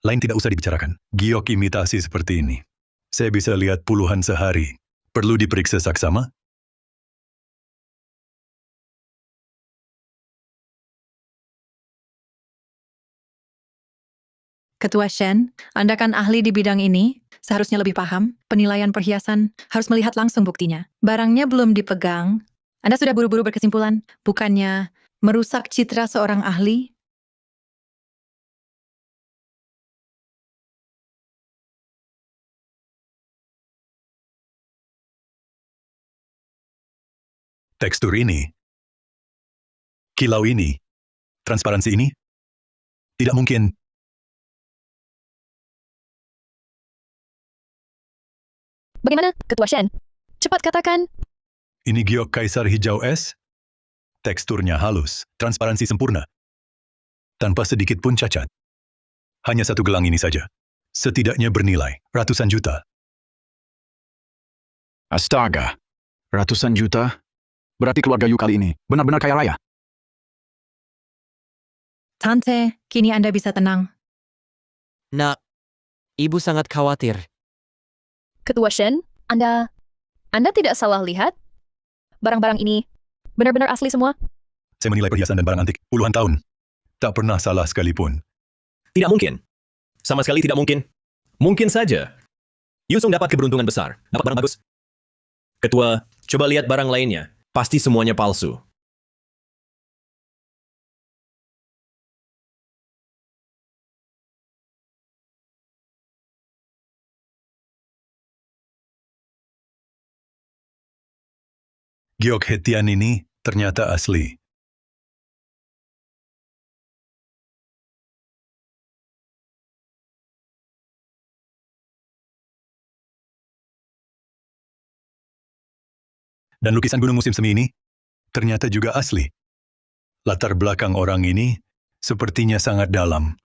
Lain tidak usah dibicarakan. Giok imitasi seperti ini. Saya bisa lihat puluhan sehari. Perlu diperiksa saksama? Ketua Shen, Anda kan ahli di bidang ini, seharusnya lebih paham. Penilaian perhiasan harus melihat langsung buktinya. Barangnya belum dipegang, Anda sudah buru-buru berkesimpulan, bukannya merusak citra seorang ahli? Tekstur ini, kilau ini, transparansi ini, tidak mungkin. Bagaimana, Ketua Shen? Cepat katakan. Ini giok kaisar hijau es. Teksturnya halus, transparansi sempurna. Tanpa sedikit pun cacat. Hanya satu gelang ini saja. Setidaknya bernilai ratusan juta. Astaga, ratusan juta? Berarti keluarga Yu kali ini benar-benar kaya raya. Tante, kini Anda bisa tenang. Nak, ibu sangat khawatir. Ketua Shen, Anda tidak salah lihat? Barang-barang ini benar-benar asli semua? Saya menilai perhiasan dan barang antik puluhan tahun. Tak pernah salah sekalipun. Tidak mungkin. Sama sekali tidak mungkin. Mungkin saja. Yu Chong dapat keberuntungan besar. Dapat barang bagus. Ketua, coba lihat barang lainnya. Pasti semuanya palsu. Giok Hetian ini ternyata asli. Dan lukisan gunung musim semi ini ternyata juga asli. Latar belakang orang ini sepertinya sangat dalam.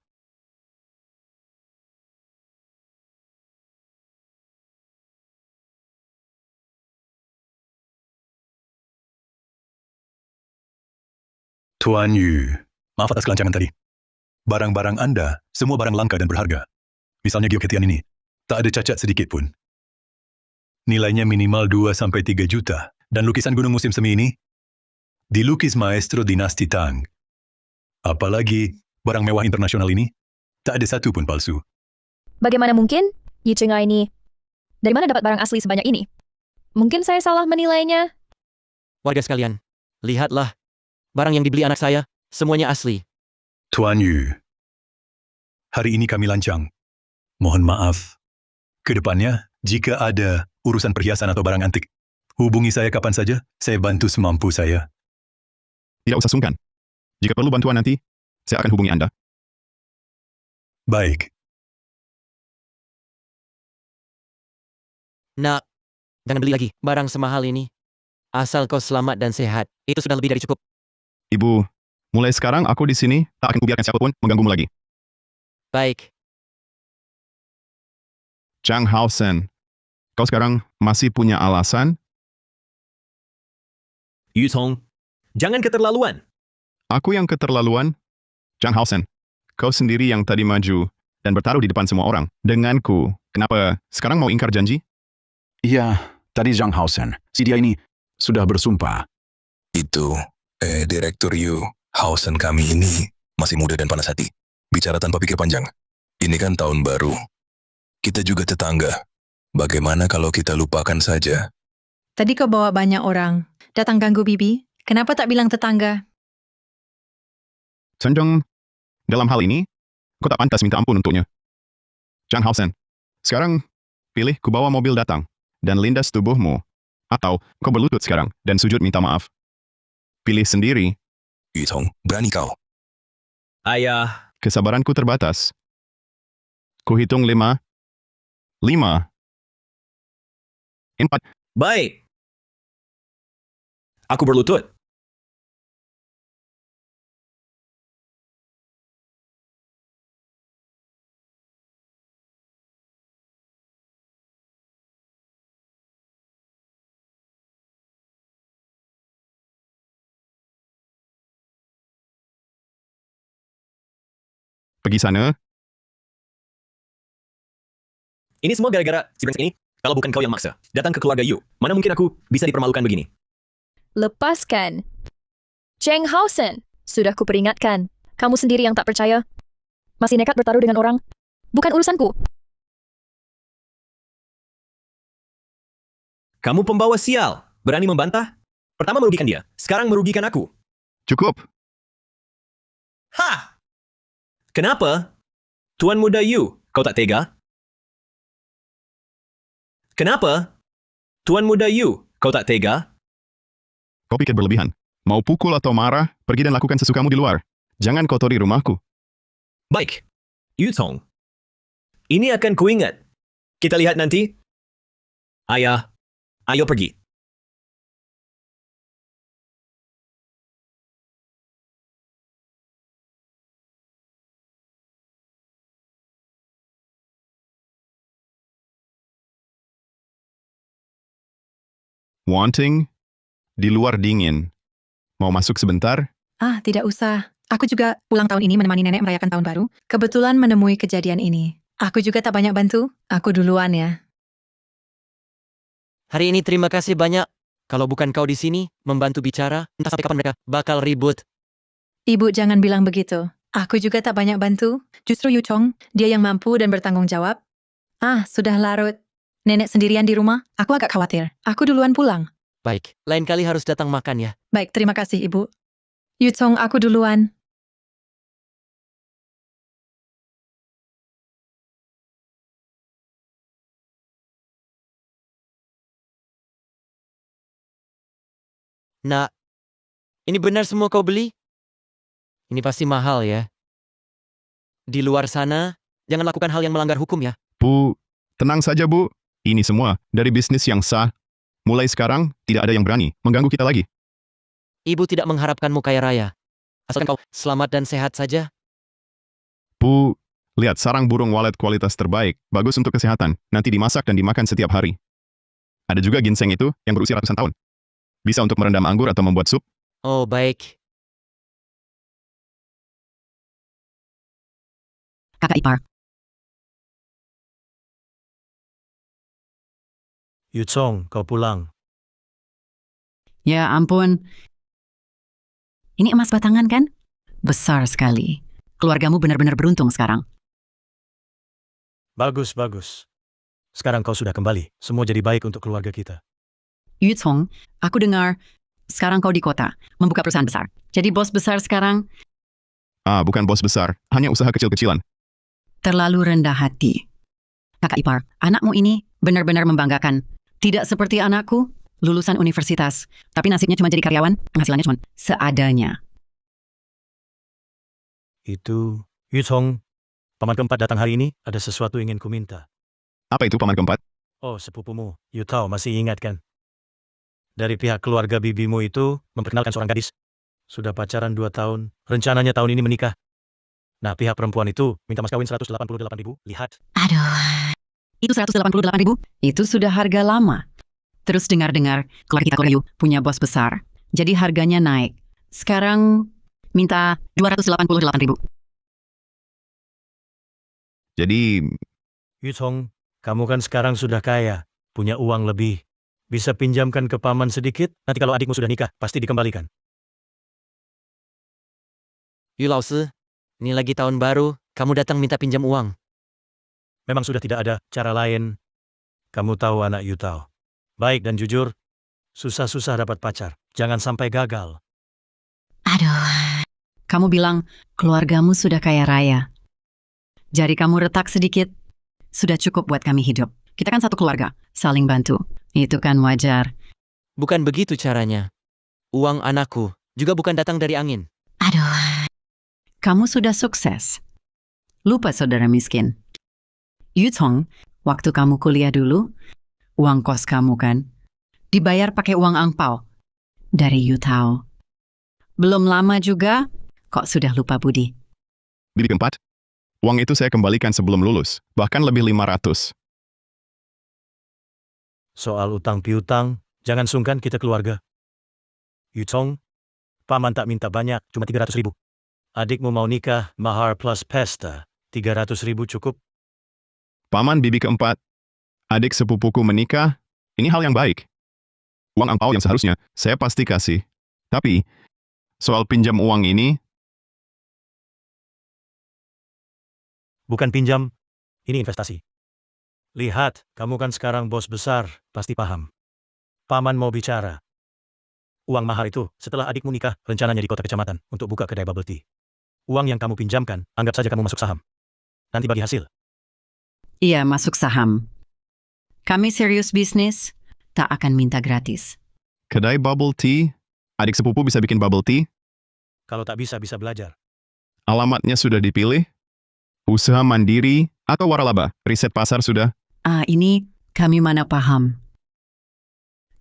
Tuan Yu, maaf atas kelancangan tadi. Barang-barang Anda, semua barang langka dan berharga. Misalnya giok Hetian ini, tak ada cacat sedikit pun. Nilainya minimal 2-3 juta. Dan lukisan gunung musim semi ini, dilukis maestro dinasti Tang. Apalagi barang mewah internasional ini, tak ada satu pun palsu. Bagaimana mungkin? Yi Cheng ini, dari mana dapat barang asli sebanyak ini? Mungkin saya salah menilainya. Warga sekalian, lihatlah. Barang yang dibeli anak saya, semuanya asli. Tuan Yu, hari ini kami lancang. Mohon maaf. Kedepannya, jika ada urusan perhiasan atau barang antik, hubungi saya kapan saja, saya bantu semampu saya. Tidak usah sungkan. Jika perlu bantuan nanti, saya akan hubungi Anda. Baik. Nak, jangan beli lagi barang semahal ini. Asal kau selamat dan sehat, itu sudah lebih dari cukup. Ibu, mulai sekarang aku di sini tak akan kubiarkan siapapun mengganggumu lagi. Baik. Zhang Haosen, kau sekarang masih punya alasan? Yu Tong, jangan keterlaluan. Aku yang keterlaluan? Zhang Haosen, kau sendiri yang tadi maju dan bertaruh di depan semua orang denganku. Kenapa sekarang mau ingkar janji? Iya, tadi Zhang Haosen. Si dia ini sudah bersumpah. Itu, Direktur Yu, Hausen kami ini masih muda dan panas hati. Bicara tanpa pikir panjang. Ini kan tahun baru. Kita juga tetangga. Bagaimana kalau kita lupakan saja? Tadi kau bawa banyak orang. Datang ganggu Bibi. Kenapa tak bilang tetangga? Senjong, dalam hal ini, kau tak pantas minta ampun untuknya. Zhang Haosen, sekarang pilih ku bawa mobil datang dan lindas tubuhmu. Atau kau berlutut sekarang dan sujud minta maaf. Pilih sendiri. Yu Tong, berani kau. Ayah, Kesabaranku terbatas. Kuhitung 5, 4. baik. Aku berlutut. Pergi sana. Ini semua gara-gara si brengsek ini. Kalau bukan kau yang maksa, datang ke keluarga Yu. Mana mungkin aku bisa dipermalukan begini? Lepaskan. Zhang Haosen, sudah kuperingatkan. Kamu sendiri yang tak percaya. Masih nekat bertaruh dengan orang. Bukan urusanku. Kamu pembawa sial. Berani membantah? Pertama merugikan dia, sekarang merugikan aku. Cukup. Hah! Kenapa? Tuan Muda Yu, kau tak tega? Kenapa? Tuan Muda Yu, kau tak tega? Kau pikir berlebihan. Mau pukul atau marah, pergi dan lakukan sesukamu di luar. Jangan kotori rumahku. Baik. Yu Tong. Ini akan kuingat. Kita lihat nanti. Ayah, ayo pergi. Wanting? Di luar dingin. Mau masuk sebentar? Ah, tidak usah. Aku juga pulang tahun ini menemani nenek merayakan tahun baru. Kebetulan menemui kejadian ini. Aku juga tak banyak bantu. Aku duluan ya. Hari ini terima kasih banyak. Kalau bukan kau di sini, membantu bicara, entah sampai kapan mereka bakal ribut. Ibu jangan bilang begitu. Aku juga tak banyak bantu. Justru Yu Chong, dia yang mampu dan bertanggung jawab. Ah, sudah larut. Nenek sendirian di rumah, aku agak khawatir. Aku duluan pulang. Baik, lain kali harus datang makan ya. Baik, terima kasih Ibu. Yu Chong, aku duluan. Nak, ini benar semua kau beli? Ini pasti mahal ya. Di luar sana, jangan lakukan hal yang melanggar hukum ya. Bu, tenang saja Bu. Ini semua dari bisnis yang sah. Mulai sekarang, tidak ada yang berani mengganggu kita lagi. Ibu tidak mengharapkanmu kaya raya. Asalkan kau selamat dan sehat saja. Bu, lihat sarang burung walet kualitas terbaik. Bagus untuk kesehatan. Nanti dimasak dan dimakan setiap hari. Ada juga ginseng itu yang berusia ratusan tahun. Bisa untuk merendam anggur atau membuat sup. Oh, baik. Kakak ipar. Yu Chong, kau pulang. Ya ampun. Ini emas batangan kan? Besar sekali. Keluargamu benar-benar beruntung sekarang. Bagus, bagus. Sekarang kau sudah kembali. Semua jadi baik untuk keluarga kita. Yu Chong, aku dengar sekarang kau di kota, membuka perusahaan besar. Jadi bos besar sekarang Ah, bukan bos besar. Hanya usaha kecil-kecilan. terlalu rendah hati. Kakak ipar, anakmu ini benar-benar membanggakan. Tidak seperti anakku. lulusan universitas, tapi nasibnya cuma jadi karyawan, penghasilannya cuma seadanya. Itu, Yutong, paman keempat datang hari ini, ada sesuatu ingin ku minta. Apa itu paman keempat? Oh, sepupumu, Yutao masih ingat kan? Dari pihak keluarga bibimu itu, memperkenalkan seorang gadis. Sudah pacaran 2 tahun, rencananya tahun ini menikah. Nah, pihak perempuan itu minta mas kawin 188.000, lihat. Aduh, itu 188.000, itu sudah harga lama. Terus dengar-dengar, keluarga Yu punya bos besar, jadi harganya naik. Sekarang minta 288.000. Jadi, Yutong, kamu kan sekarang sudah kaya, punya uang lebih. Bisa pinjamkan ke paman sedikit, nanti kalau adikmu sudah nikah, pasti dikembalikan. Yu Laosi, ini lagi tahun baru, kamu datang minta pinjam uang. Memang sudah tidak ada cara lain. Kamu tahu anak Yutao. Baik dan jujur, susah-susah dapat pacar. Jangan sampai gagal. Aduh, kamu bilang keluargamu sudah kaya raya. Jari kamu retak sedikit, sudah cukup buat kami hidup. Kita kan satu keluarga, saling bantu. Itu kan wajar. Bukan begitu caranya. Uang anakku juga bukan datang dari angin. Aduh, kamu sudah sukses. Lupa saudara miskin. Yutong, waktu kamu kuliah dulu, uang kos kamu kan, dibayar pakai uang angpau dari Yutao. Belum lama juga, kok sudah lupa budi. bibi keempat, uang itu saya kembalikan sebelum lulus, bahkan lebih 500. Soal utang piutang, jangan sungkan kita keluarga. Yutong, paman tak minta banyak, cuma 300.000. Adikmu mau nikah, mahar plus pesta, 300.000 cukup. Paman bibi keempat, adik sepupuku menikah, ini hal yang baik. Uang angpau yang seharusnya saya pasti kasih. Tapi, soal pinjam uang ini, Bukan pinjam, ini investasi. Lihat, kamu kan sekarang bos besar, pasti paham. Paman mau bicara. Uang mahar itu, setelah adikmu nikah, rencananya di kota kecamatan, untuk buka kedai bubble tea. Uang yang kamu pinjamkan, anggap saja kamu masuk saham. Nanti bagi hasil. Iya, masuk saham. Kami serius bisnis, tak akan minta gratis. kedai bubble tea, adik sepupu bisa bikin bubble tea, Kalau tak bisa, bisa belajar. alamatnya sudah dipilih, usaha mandiri, atau waralaba, riset pasar sudah. Ini kami mana paham.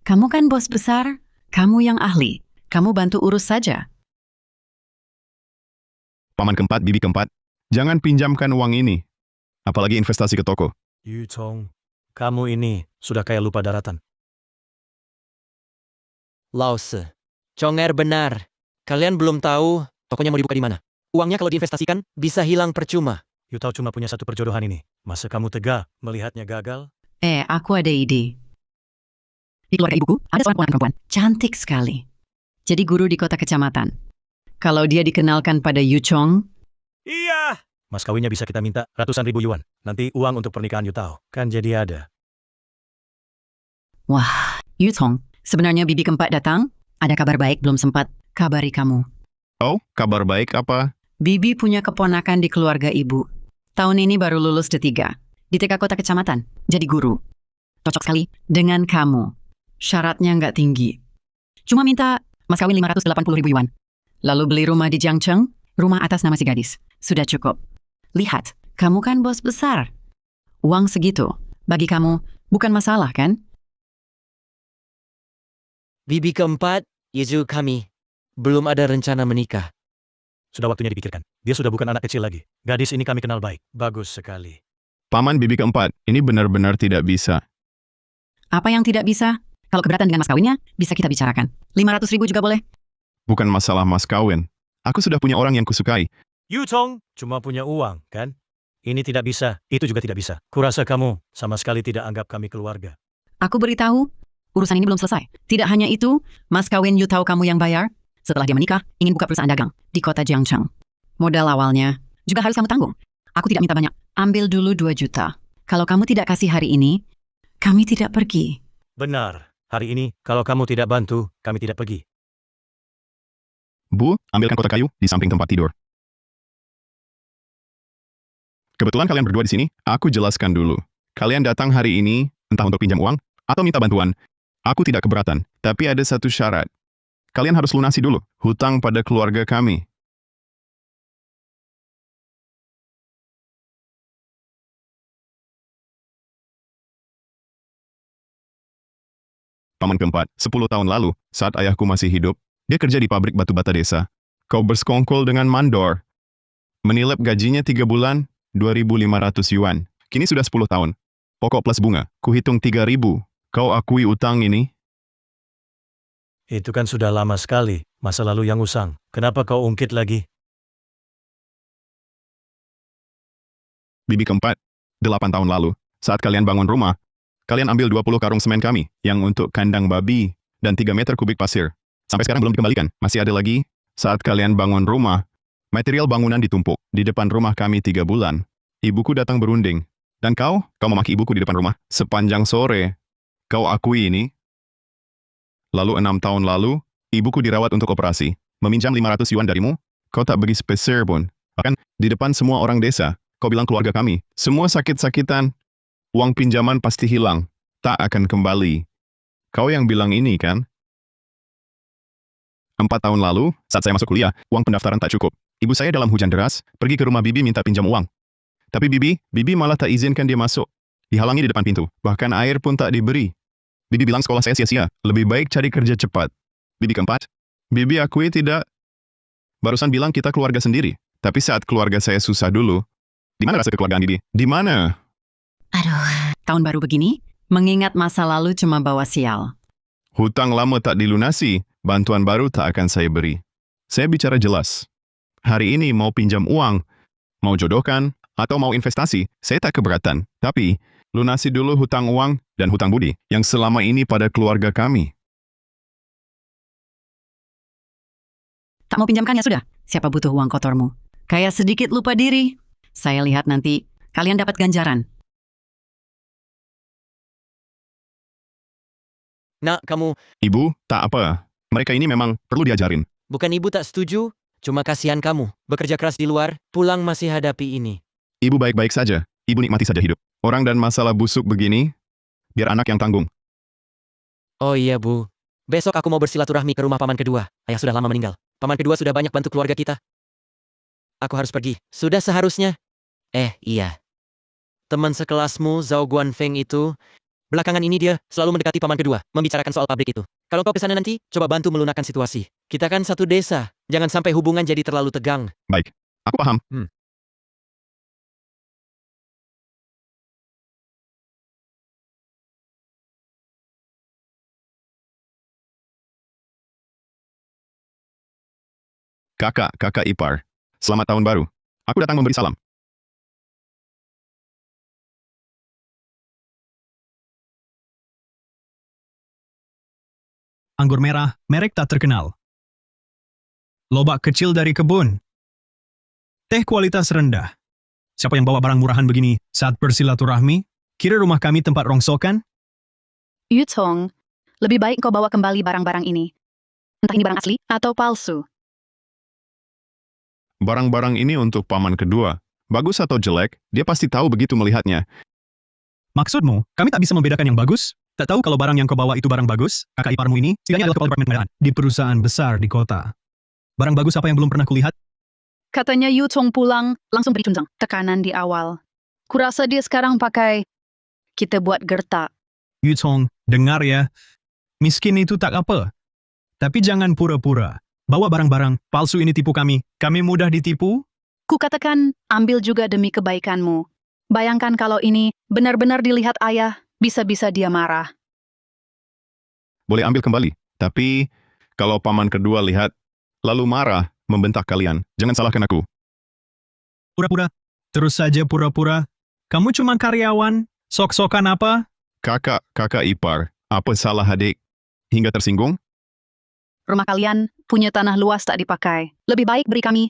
Kamu kan bos besar, kamu yang ahli. Kamu bantu urus saja. Paman keempat, bibi keempat, jangan pinjamkan uang ini. Apalagi investasi ke toko. Yutong, kamu ini sudah kayak lupa daratan. Laosi, Conger benar. Kalian belum tahu tokonya mau dibuka di mana. Uangnya kalau diinvestasikan, bisa hilang percuma. Yutao cuma punya satu perjodohan ini. Masa kamu tega melihatnya gagal? Aku ada ide. Di keluarga ibuku, ada seorang ponakan perempuan. Cantik sekali. Jadi guru di kota kecamatan. Kalau dia dikenalkan pada Yu Chong, Iya! Mas kawinnya bisa kita minta ratusan ribu yuan. Nanti uang untuk pernikahan Yutao. Kan jadi ada. wah, Yu Chong, sebenarnya bibi keempat datang. Ada kabar baik belum sempat kabari kamu. Oh, kabar baik apa? Bibi punya keponakan di keluarga ibu. Tahun ini baru lulus D3. Di TK kota kecamatan. Jadi guru. Cocok sekali dengan kamu. Syaratnya nggak tinggi. Cuma minta mas kawin 580.000 yuan. Lalu beli rumah di Jiangcheng, rumah atas nama si gadis. Sudah cukup. Lihat, kamu kan bos besar. Uang segitu, bagi kamu bukan masalah kan? Bibi keempat, Yeju kami. Belum ada rencana menikah. Sudah waktunya dipikirkan. Dia sudah bukan anak kecil lagi. Gadis ini kami kenal baik. Bagus sekali. Paman bibi keempat, ini benar-benar tidak bisa. Apa yang tidak bisa? Kalau keberatan dengan mas kawinnya, bisa kita bicarakan. 500.000 juga boleh. Bukan masalah mas kawin. Aku sudah punya orang yang kusukai. Yutong cuma punya uang, kan? Ini tidak bisa, itu juga tidak bisa. Kurasa kamu sama sekali tidak anggap kami keluarga. Aku beritahu, urusan ini belum selesai. Tidak hanya itu, mas kawin Yu tahu kamu yang bayar. Setelah dia menikah, ingin buka perusahaan dagang di kota Jiangcheng. Modal awalnya juga harus kamu tanggung. Aku tidak minta banyak. Ambil dulu 2 juta. Kalau kamu tidak kasih hari ini, kami tidak pergi. Benar. Hari ini, kalau kamu tidak bantu, kami tidak pergi. Bu, ambilkan kotak kayu di samping tempat tidur. Kebetulan kalian berdua di sini, aku jelaskan dulu. Kalian datang hari ini, entah untuk pinjam uang, atau minta bantuan. Aku tidak keberatan, tapi ada satu syarat. Kalian harus lunasi dulu hutang pada keluarga kami. Paman keempat, 10 tahun lalu, saat ayahku masih hidup, dia kerja di pabrik batu bata desa. Kau bersekongkol dengan mandor. Menilep gajinya 3 bulan, 2.500 yuan. Kini sudah 10 tahun. Pokok plus bunga, kuhitung 3.000. Kau akui utang ini? Itu kan sudah lama sekali, masa lalu yang usang. Kenapa kau ungkit lagi? Bibi keempat, 8 tahun lalu, saat kalian bangun rumah, kalian ambil 20 karung semen kami, yang untuk kandang babi, dan 3 meter kubik pasir. Sampai sekarang belum dikembalikan. Masih ada lagi, saat kalian bangun rumah, material bangunan ditumpuk di depan rumah kami 3 bulan. Ibuku datang berunding. Dan kau memaki ibuku di depan rumah sepanjang sore. Kau akui ini? Lalu 6 tahun lalu, ibuku dirawat untuk operasi. Meminjam 500 yuan darimu, kau tak bagi sepeser pun. Bahkan, di depan semua orang desa, kau bilang keluarga kami, semua sakit-sakitan, uang pinjaman pasti hilang, tak akan kembali. Kau yang bilang ini, kan? 4 tahun lalu, saat saya masuk kuliah, uang pendaftaran tak cukup. Ibu saya dalam hujan deras, pergi ke rumah Bibi minta pinjam uang. Tapi Bibi malah tak izinkan dia masuk. Dihalangi di depan pintu, bahkan air pun tak diberi. Bibi bilang sekolah saya sia-sia, lebih baik cari kerja cepat. Bibi keempat, Bibi akui tidak. Barusan bilang kita keluarga sendiri, tapi saat keluarga saya susah dulu, di mana rasa kekeluargaan Bibi? Di mana? Aduh, tahun baru begini, mengingat masa lalu cuma bawa sial. Hutang lama tak dilunasi, bantuan baru tak akan saya beri. Saya bicara jelas. Hari ini mau pinjam uang, mau jodohkan, atau mau investasi, saya tak keberatan. Tapi, lunasi dulu hutang uang dan hutang budi yang selama ini pada keluarga kami. Tak mau pinjamkan ya sudah. Siapa butuh uang kotormu? Kayak sedikit lupa diri. Saya lihat nanti kalian dapat ganjaran. Nak, kamu... Ibu, tak apa. Mereka ini memang perlu diajarin. Bukan ibu tak setuju, cuma kasihan kamu. Bekerja keras di luar, pulang masih hadapi ini. Ibu baik-baik saja. Ibu nikmati saja hidup. Orang dan masalah busuk begini, biar anak yang tanggung. Oh iya, Bu. Besok aku mau bersilaturahmi ke rumah paman kedua. Ayah sudah lama meninggal. Paman kedua sudah banyak bantu keluarga kita. Aku harus pergi. Sudah seharusnya. Iya. Teman sekelasmu, Zhao Guanfeng itu, belakangan ini dia selalu mendekati paman kedua, membicarakan soal pabrik itu. Kalau kau kesana nanti, coba bantu melunakkan situasi. Kita kan satu desa. Jangan sampai hubungan jadi terlalu tegang. Baik. Aku paham. Kakak ipar. Selamat tahun baru. Aku datang memberi salam. Anggur merah, merek tak terkenal. Lobak kecil dari kebun. Teh kualitas rendah. Siapa yang bawa barang murahan begini saat bersilaturahmi? Kira rumah kami tempat rongsokan? Yu Tong, lebih baik kau bawa kembali barang-barang ini. Entah ini barang asli atau palsu. Barang-barang ini untuk paman kedua. Bagus atau jelek, dia pasti tahu begitu melihatnya. Maksudmu, kami tak bisa membedakan yang bagus? Tak tahu kalau barang yang kau bawa itu barang bagus? Kakak iparmu ini, setidaknya adalah kepala departemen pemeliharaan di perusahaan besar di kota. Barang bagus apa yang belum pernah kulihat? Katanya Yu Tong pulang, langsung beri tunjang. Tekanan di awal. Kurasa dia sekarang pakai, kita buat gertak. Yu Tong, dengar ya. Miskin itu tak apa. Tapi jangan pura-pura. Bawa barang-barang palsu ini tipu kami. Kami mudah ditipu? Ku katakan, ambil juga demi kebaikanmu. Bayangkan kalau ini benar-benar dilihat ayah, bisa-bisa dia marah. Boleh ambil kembali. Tapi, kalau paman kedua lihat, lalu marah, membentak kalian. Jangan salahkan aku. Pura-pura. Terus saja pura-pura. Kamu cuma karyawan. Sok-sokan apa? Kakak ipar. Apa salah adik? Hingga tersinggung? Rumah kalian punya tanah luas tak dipakai. Lebih baik beri kami.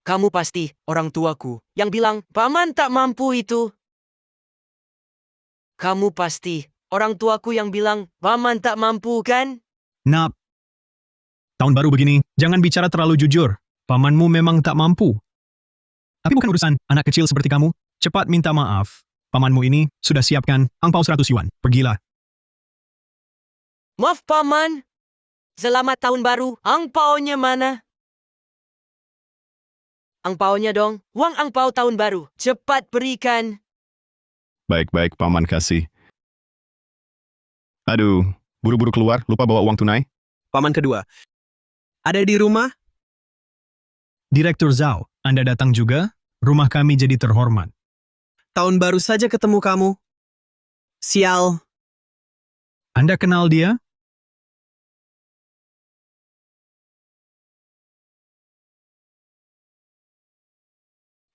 Kamu pasti orang tuaku yang bilang, paman tak mampu itu. Kamu pasti orang tuaku yang bilang, paman tak mampu kan? Nap. Tahun baru begini, jangan bicara terlalu jujur. Pamanmu memang tak mampu. Tapi bukan urusan anak kecil seperti kamu. Cepat minta maaf. pamanmu ini sudah siapkan angpau 100 yuan. Pergilah. Maaf, Paman. Selamat tahun baru. Angpaunya mana? Angpaunya dong. Uang angpau tahun baru. Cepat berikan. Baik-baik, Paman kasih. Aduh, buru-buru keluar, lupa bawa uang tunai. Paman kedua. Ada di rumah? Direktur Zhao, Anda datang juga? Rumah kami jadi terhormat. Tahun baru saja ketemu kamu. Sial. Anda kenal dia?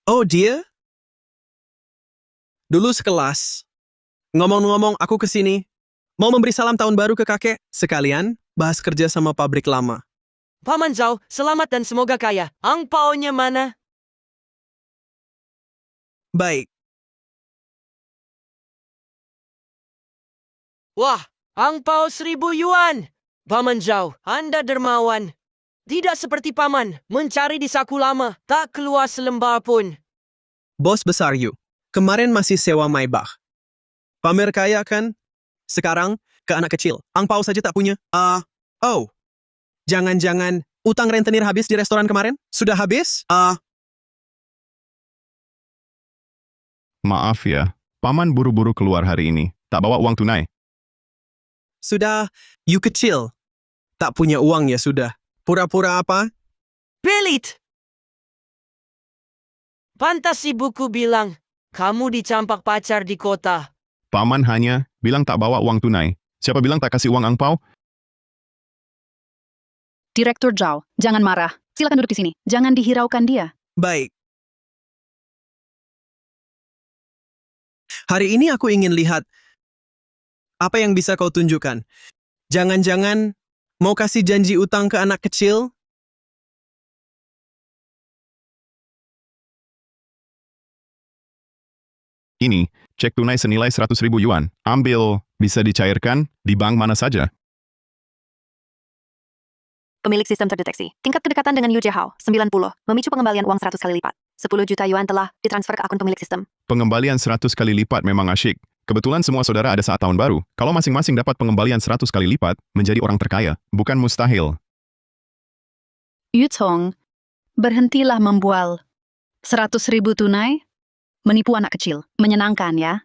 Oh, dia? Dulu sekelas. Ngomong-ngomong, aku kesini. Mau memberi salam tahun baru ke kakek, sekalian bahas kerja sama pabrik lama. Paman Zhao, selamat dan semoga kaya. Angpaunya mana? Baik. Wah, angpau 1000 yuan. Paman Zhao, Anda dermawan. Tidak seperti Paman, mencari di saku lama, tak keluar selembar pun. Bos besar Yu, kemarin masih sewa Maybach. Pamer kaya kan? Sekarang, ke anak kecil. Angpau saja tak punya. Oh. Jangan-jangan, utang rentenir habis di restoran kemarin? Sudah habis? Maaf ya, Paman buru-buru keluar hari ini. Tak bawa uang tunai. Sudah, Yu kecil. Tak punya uang ya sudah. Pura-pura apa? Pelit! Pantas ibuku bilang, kamu dicampak pacar di kota. Paman hanya bilang tak bawa uang tunai. Siapa bilang tak kasih uang angpau? Direktur Zhao, jangan marah. Silakan duduk di sini. Jangan dihiraukan dia. Baik. Hari ini aku ingin lihat apa yang bisa kau tunjukkan. Jangan-jangan mau kasih janji utang ke anak kecil? Ini, cek tunai senilai 100.000 yuan. Ambil, bisa dicairkan di bank mana saja. Pemilik sistem terdeteksi. Tingkat kedekatan dengan Yu Jiahao, 90. Memicu pengembalian uang 100 kali lipat. 10 juta yuan telah ditransfer ke akun pemilik sistem. Pengembalian 100 kali lipat memang asyik. Kebetulan semua saudara ada saat tahun baru. Kalau masing-masing dapat pengembalian 100 kali lipat, menjadi orang terkaya. Bukan mustahil. Yu Tong, berhentilah membual. 100.000 tunai? Menipu anak kecil. Menyenangkan ya?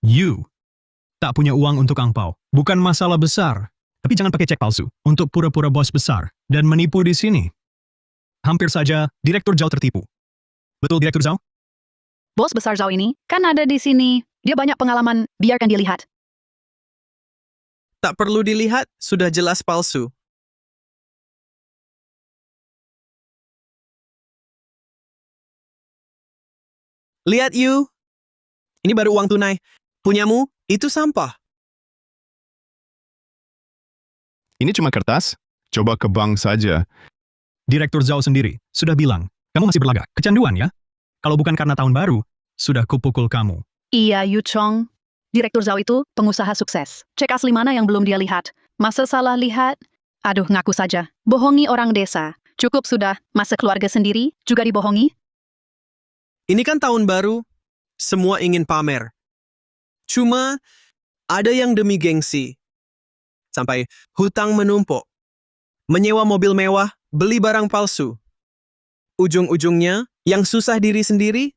You tak punya uang untuk angpau. Bukan masalah besar. Tapi jangan pakai cek palsu untuk pura-pura bos besar dan menipu di sini. Hampir saja Direktur Zhao tertipu. Betul, Direktur Zhao? Bos besar Zhao ini kan ada di sini. Dia banyak pengalaman, biarkan dia lihat. Tak perlu dilihat, sudah jelas palsu. Lihat Yu. Ini baru uang tunai. Punyamu, itu sampah. Ini cuma kertas. Coba ke bank saja. Direktur Zhao sendiri sudah bilang, kamu masih berlagak. Kecanduan ya? Kalau bukan karena tahun baru, sudah kupukul kamu. Iya, Yu Chong. Direktur Zhao itu pengusaha sukses. Cek asli mana yang belum dia lihat? Masa salah lihat? Aduh, ngaku saja. Bohongi orang desa. Cukup sudah, masa keluarga sendiri juga dibohongi? Ini kan tahun baru. Semua ingin pamer. Cuma, ada yang demi gengsi. Sampai hutang menumpuk. Menyewa mobil mewah, beli barang palsu. Ujung-ujungnya, yang susah diri sendiri?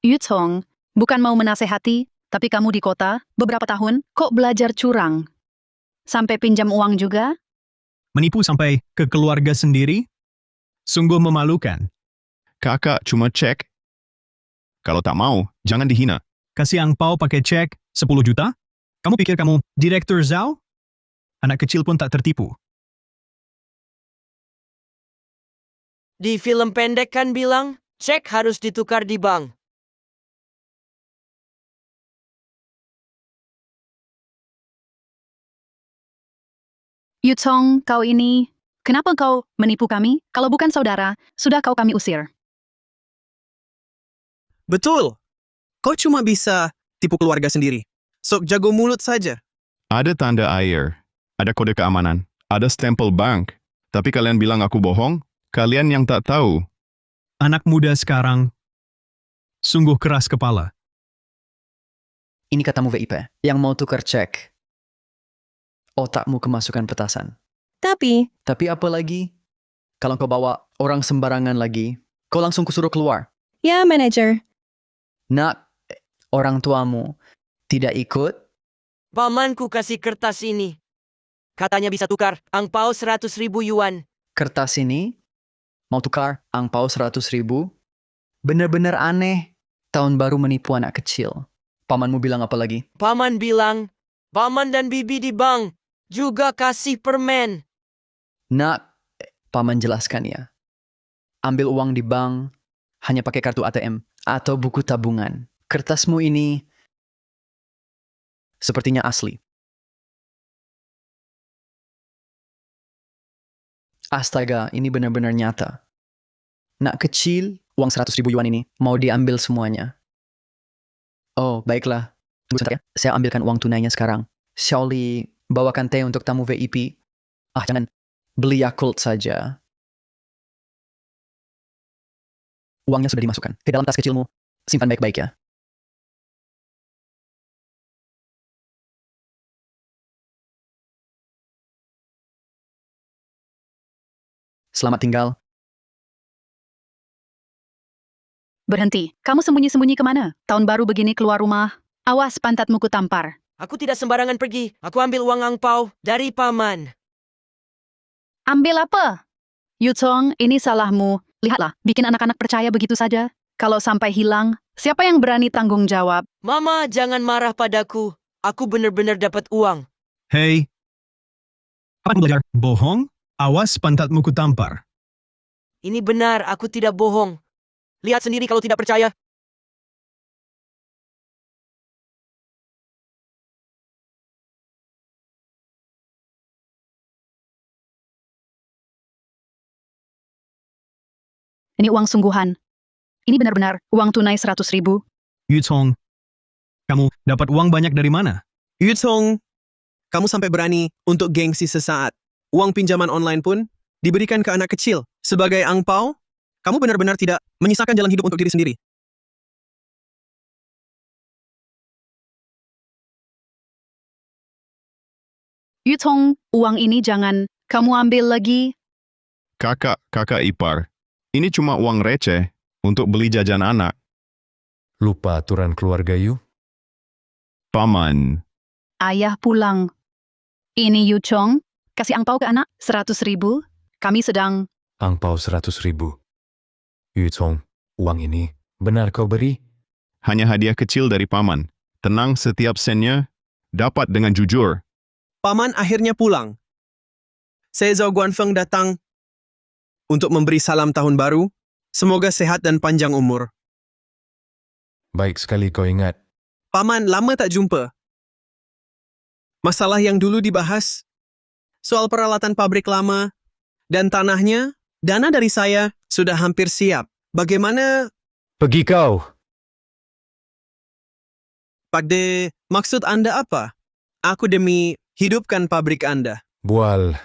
Yu Tong, bukan mau menasehati, tapi kamu di kota, beberapa tahun, kok belajar curang? Sampai pinjam uang juga? Menipu sampai ke keluarga sendiri? Sungguh memalukan. Kakak cuma cek. Kalau tak mau, jangan dihina. Kasih angpau pakai cek 10 juta? Kamu pikir kamu Direktur Zhao? Anak kecil pun tak tertipu. Di film pendek kan bilang, cek harus ditukar di bank. Yu Tong, kau ini, kenapa kau menipu kami? Kalau bukan saudara, sudah kau kami usir. Betul. Kau cuma bisa tipu keluarga sendiri. Sok jago mulut saja. Ada tanda air. Ada kode keamanan. Ada stempel bank. Tapi kalian bilang aku bohong? Kalian yang tak tahu. Anak muda sekarang sungguh keras kepala. Ini katamu VIP, yang mau tukar cek. Otakmu kemasukan petasan. Tapi apa lagi? Kalau kau bawa orang sembarangan lagi, kau langsung kusuruh keluar. ya, manajer. Nak, orang tuamu tidak ikut? Pamanku kasih kertas ini. Katanya bisa tukar angpau 100.000 yuan. Kertas ini mau tukar angpau 100.000? Bener-bener aneh. Tahun baru menipu anak kecil. Pamanmu bilang apa lagi? Paman bilang, paman dan bibi di bank juga kasih permen. Nak, paman jelaskan ya. Ambil uang di bank hanya pakai kartu ATM atau buku tabungan. Kertasmu ini sepertinya asli. Astaga, ini benar-benar nyata. Nak kecil, uang 100.000 yuan ini mau diambil semuanya. Oh, baiklah. Tunggu sebentar ya. Saya ambilkan uang tunainya sekarang. Xiaoli, bawakan teh untuk tamu VIP. Ah, jangan. Beli Yakult saja. Uangnya sudah dimasukkan ke dalam tas kecilmu. Simpan baik-baik ya. Selamat tinggal. Berhenti. Kamu sembunyi-sembunyi kemana? Tahun baru begini keluar rumah. Awas pantatmu kutampar. Aku tidak sembarangan pergi. Aku ambil uang angpau dari paman. Ambil apa? Yutong, ini salahmu. Lihatlah, bikin anak-anak percaya begitu saja. Kalau sampai hilang, siapa yang berani tanggung jawab? Mama, jangan marah padaku. Aku benar-benar dapat uang. Hei, apa belajar? Bohong? Awas pantatmu kutampar. Ini benar, aku tidak bohong. Lihat sendiri kalau tidak percaya. Ini uang sungguhan. Ini benar-benar uang tunai 100.000. Yutong, kamu dapat uang banyak dari mana? Yutong, kamu sampai berani untuk gengsi sesaat. Uang pinjaman online pun diberikan ke anak kecil. Sebagai angpau, kamu benar-benar tidak menyisakan jalan hidup untuk diri sendiri. Yutong, uang ini jangan kamu ambil lagi. Kakak ipar. Ini cuma uang receh untuk beli jajan anak. Lupa aturan keluarga Yu? Paman. Ayah pulang. Ini Yutong, kasih angpau ke anak 100.000. Kami sedang... Angpau 100.000. Yutong, uang ini benar kau beri? Hanya hadiah kecil dari paman. Tenang, setiap sennya dapat dengan jujur. Paman akhirnya pulang. Saya Zhao Guanfeng datang untuk memberi salam tahun baru. Semoga sehat dan panjang umur. Baik sekali kau ingat. Paman, lama tak jumpa. Masalah yang dulu dibahas, soal peralatan pabrik lama, dan tanahnya, dana dari saya sudah hampir siap. Bagaimana... Pergi kau. Pak De, maksud Anda apa? Aku demi hidupkan pabrik Anda. Bual,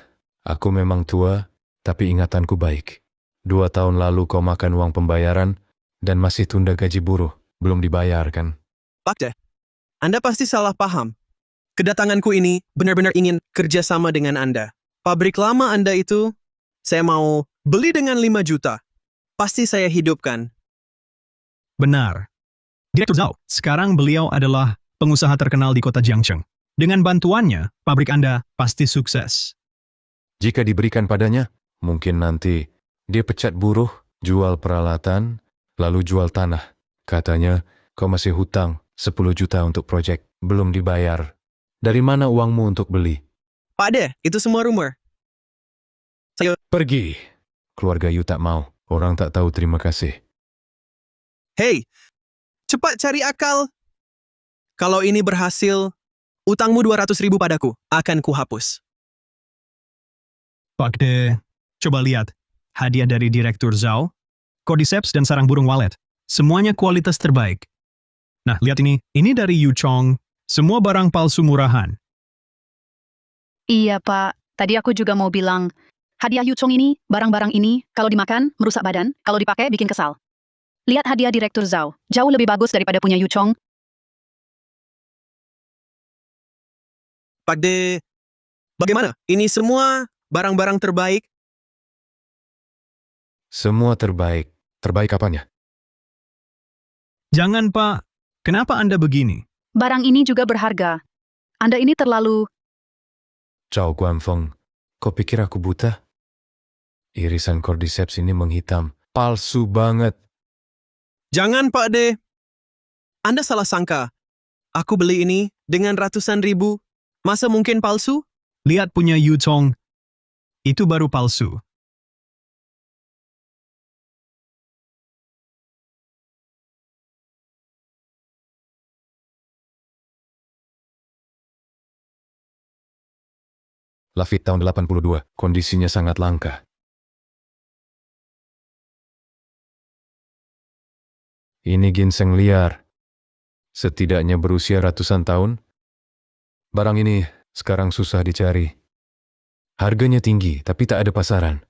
aku memang tua, tapi ingatanku baik. 2 tahun lalu kau makan uang pembayaran, dan masih tunda gaji buruh. Belum dibayar, kan? Pak De, Anda pasti salah paham. Kedatanganku ini benar-benar ingin kerjasama dengan Anda. Pabrik lama Anda itu, saya mau beli dengan 5 juta. Pasti saya hidupkan. Benar. Direktur Zhao, sekarang beliau adalah pengusaha terkenal di kota Jiangcheng. Dengan bantuannya, pabrik Anda pasti sukses. Jika diberikan padanya, mungkin nanti dia pecat buruh, jual peralatan, lalu jual tanah. Katanya, kau masih hutang 10 juta untuk proyek, belum dibayar. Dari mana uangmu untuk beli? Pak De, itu semua rumor. Saya... Pergi. Keluarga Yu tak mau. Orang tak tahu terima kasih. Hei, cepat cari akal. Kalau ini berhasil, utangmu 200.000 padaku akan kuhapus. Pak De, coba lihat. Hadiah dari Direktur Zhao, Cordyceps dan sarang burung walet. Semuanya kualitas terbaik. Nah, lihat ini. Ini dari Yutong. Semua barang palsu murahan. Iya, Pak. Tadi aku juga mau bilang, Hadiah Yu Chong ini, barang-barang ini, kalau dimakan, merusak badan, kalau dipakai, bikin kesal. Lihat hadiah Direktur Zhao, jauh lebih bagus daripada punya Yu Chong. Pak De, bagaimana? Ini semua barang-barang terbaik? Semua terbaik. Terbaik apanya? Jangan, Pak. Kenapa Anda begini? Barang ini juga berharga. Anda ini terlalu... Zhao Guanfeng, kau pikir aku buta? Irisan cordyceps ini menghitam. Palsu banget. Jangan, Pak De. Anda salah sangka. Aku beli ini dengan ratusan ribu. Masa mungkin palsu? Lihat punya Yu Chong. Itu baru palsu. Lafit tahun 82, kondisinya sangat langka. Ini ginseng liar. Setidaknya berusia ratusan tahun. Barang ini sekarang susah dicari. Harganya tinggi, tapi tak ada pasaran.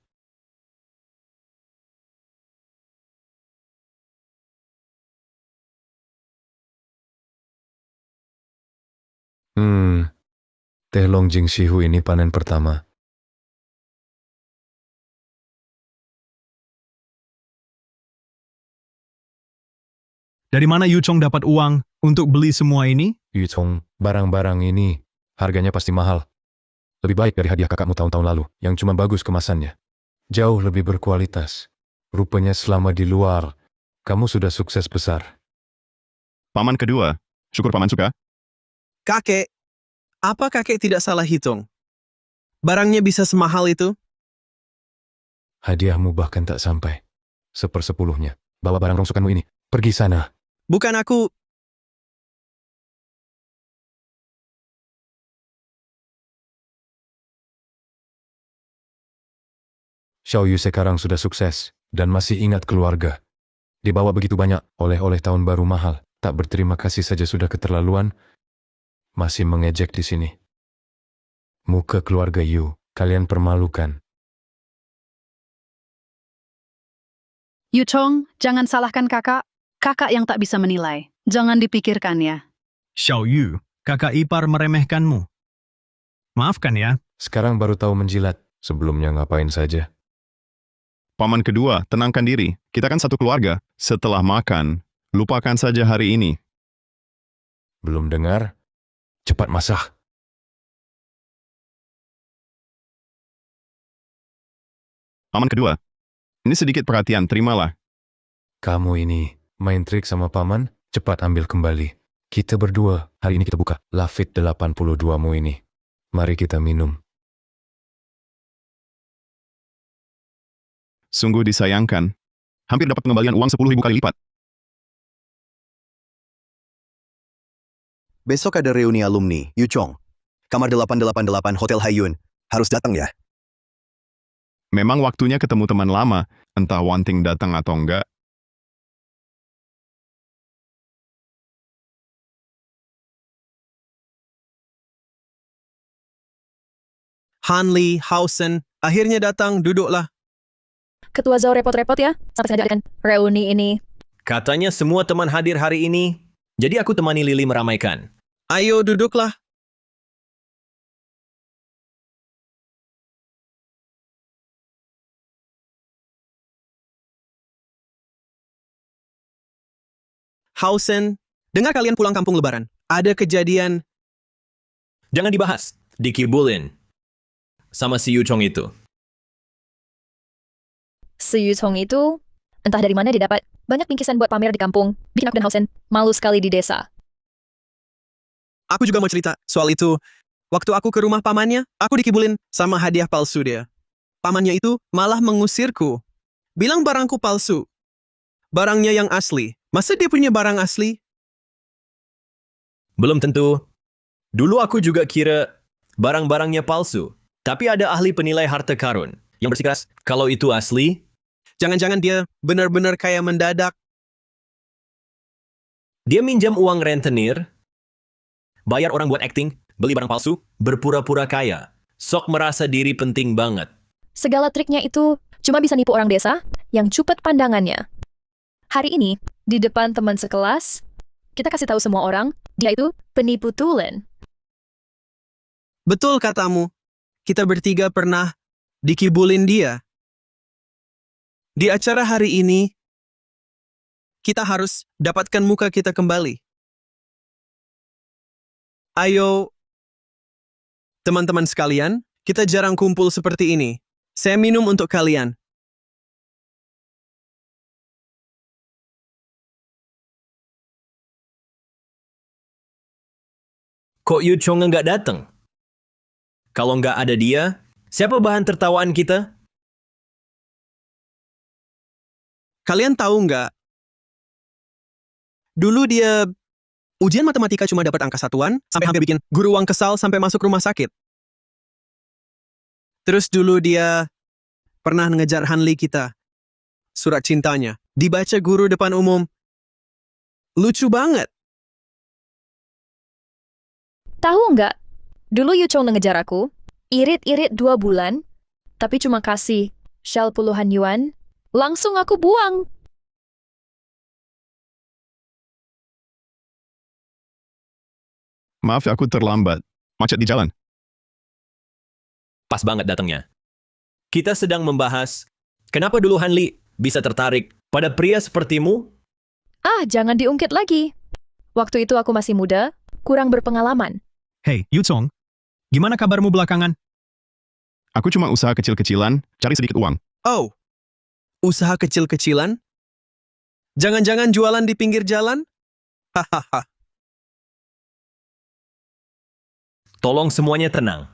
Teh Longjing Shihu ini panen pertama. Dari mana Yu Chong dapat uang untuk beli semua ini? Yu Chong, barang-barang ini harganya pasti mahal. Lebih baik dari hadiah kakakmu tahun-tahun lalu, yang cuma bagus kemasannya. Jauh lebih berkualitas. Rupanya selama di luar, kamu sudah sukses besar. Paman kedua, syukur paman suka. Kakek, apa kakek tidak salah hitung? Barangnya bisa semahal itu? Hadiahmu bahkan tak sampai 1/10. Bawa barang rongsokanmu ini, pergi sana. Bukan aku. Xiao Yu sekarang sudah sukses, dan masih ingat keluarga. Dibawa begitu banyak oleh-oleh tahun baru mahal, tak berterima kasih saja sudah keterlaluan, masih mengejek di sini. Muka keluarga Yu, kalian permalukan. Yu Chong, jangan salahkan kakak. Kakak yang tak bisa menilai. Jangan dipikirkan ya. Xiao Yu, kakak ipar meremehkanmu. Maafkan ya. Sekarang baru tahu menjilat, sebelumnya ngapain saja. Paman kedua, tenangkan diri. Kita kan satu keluarga. Setelah makan, lupakan saja hari ini. Belum dengar? Cepat masak. Paman kedua, ini sedikit perhatian, terimalah. Kamu ini main trik sama paman, cepat ambil kembali. Kita berdua, hari ini kita buka Lafit 82mu ini. Mari kita minum. Sungguh disayangkan. Hampir dapat pengembalian uang 10.000 kali lipat. Besok ada reuni alumni, Yu Chong. Kamar 888 Hotel Haiyun. Harus datang ya. Memang waktunya ketemu teman lama, entah Wanting datang atau enggak. Hanli, Hausen, akhirnya datang, duduklah. Ketua Zhao repot-repot ya, sampai sengaja adakan reuni ini. Katanya semua teman hadir hari ini, jadi aku temani Lily meramaikan. Ayo duduklah. Hausen, dengar kalian pulang kampung lebaran. Ada kejadian. Jangan dibahas, dikibulin. Sama si Yu Chong itu. Si Yu Chong itu, entah dari mana dia dapat banyak bingkisan buat pamer di kampung. Bikin aku dan Hausen malu sekali di desa. Aku juga mau cerita soal itu. Waktu aku ke rumah pamannya, aku dikibulin sama hadiah palsu dia. Pamannya itu malah mengusirku. Bilang barangku palsu. Barangnya yang asli. Masa dia punya barang asli? Belum tentu. Dulu aku juga kira barang-barangnya palsu. Tapi ada ahli penilai harta karun yang bersikeras kalau itu asli. Jangan-jangan dia benar-benar kaya mendadak. Dia minjam uang rentenir, bayar orang buat acting, beli barang palsu, berpura-pura kaya. Sok merasa diri penting banget. segala triknya itu cuma bisa nipu orang desa yang cepat pandangannya. Hari ini, di depan teman sekelas, kita kasih tahu semua orang, dia itu penipu tulen. Betul katamu. Kita bertiga pernah dikibulin dia. Di acara hari ini, kita harus dapatkan muka kita kembali. Ayo, teman-teman sekalian, kita jarang kumpul seperti ini. Saya minum untuk kalian. Kok Yu Chong nggak datang? Kalau nggak ada dia, siapa bahan tertawaan kita? Kalian tahu nggak? Dulu dia ujian matematika cuma dapat angka satuan, sampai hampir bikin guru uang kesal sampai masuk rumah sakit. Terus dulu dia pernah ngejar Hanli kita. Surat cintanya. Dibaca guru depan umum. Lucu banget. Tahu nggak? Dulu Yu Chong ngejar aku, irit-irit 2 bulan, tapi cuma kasih shell puluhan yuan, langsung aku buang. Maaf, aku terlambat. Macet di jalan. Pas banget datangnya. Kita sedang membahas, kenapa dulu Hanli bisa tertarik pada pria sepertimu? Ah, jangan diungkit lagi. Waktu itu aku masih muda, kurang berpengalaman. Hey, Yu Chong, gimana kabarmu belakangan? Aku cuma usaha kecil-kecilan, cari sedikit uang. Oh, usaha kecil-kecilan? Jangan-jangan jualan di pinggir jalan? Hahaha. Tolong semuanya tenang.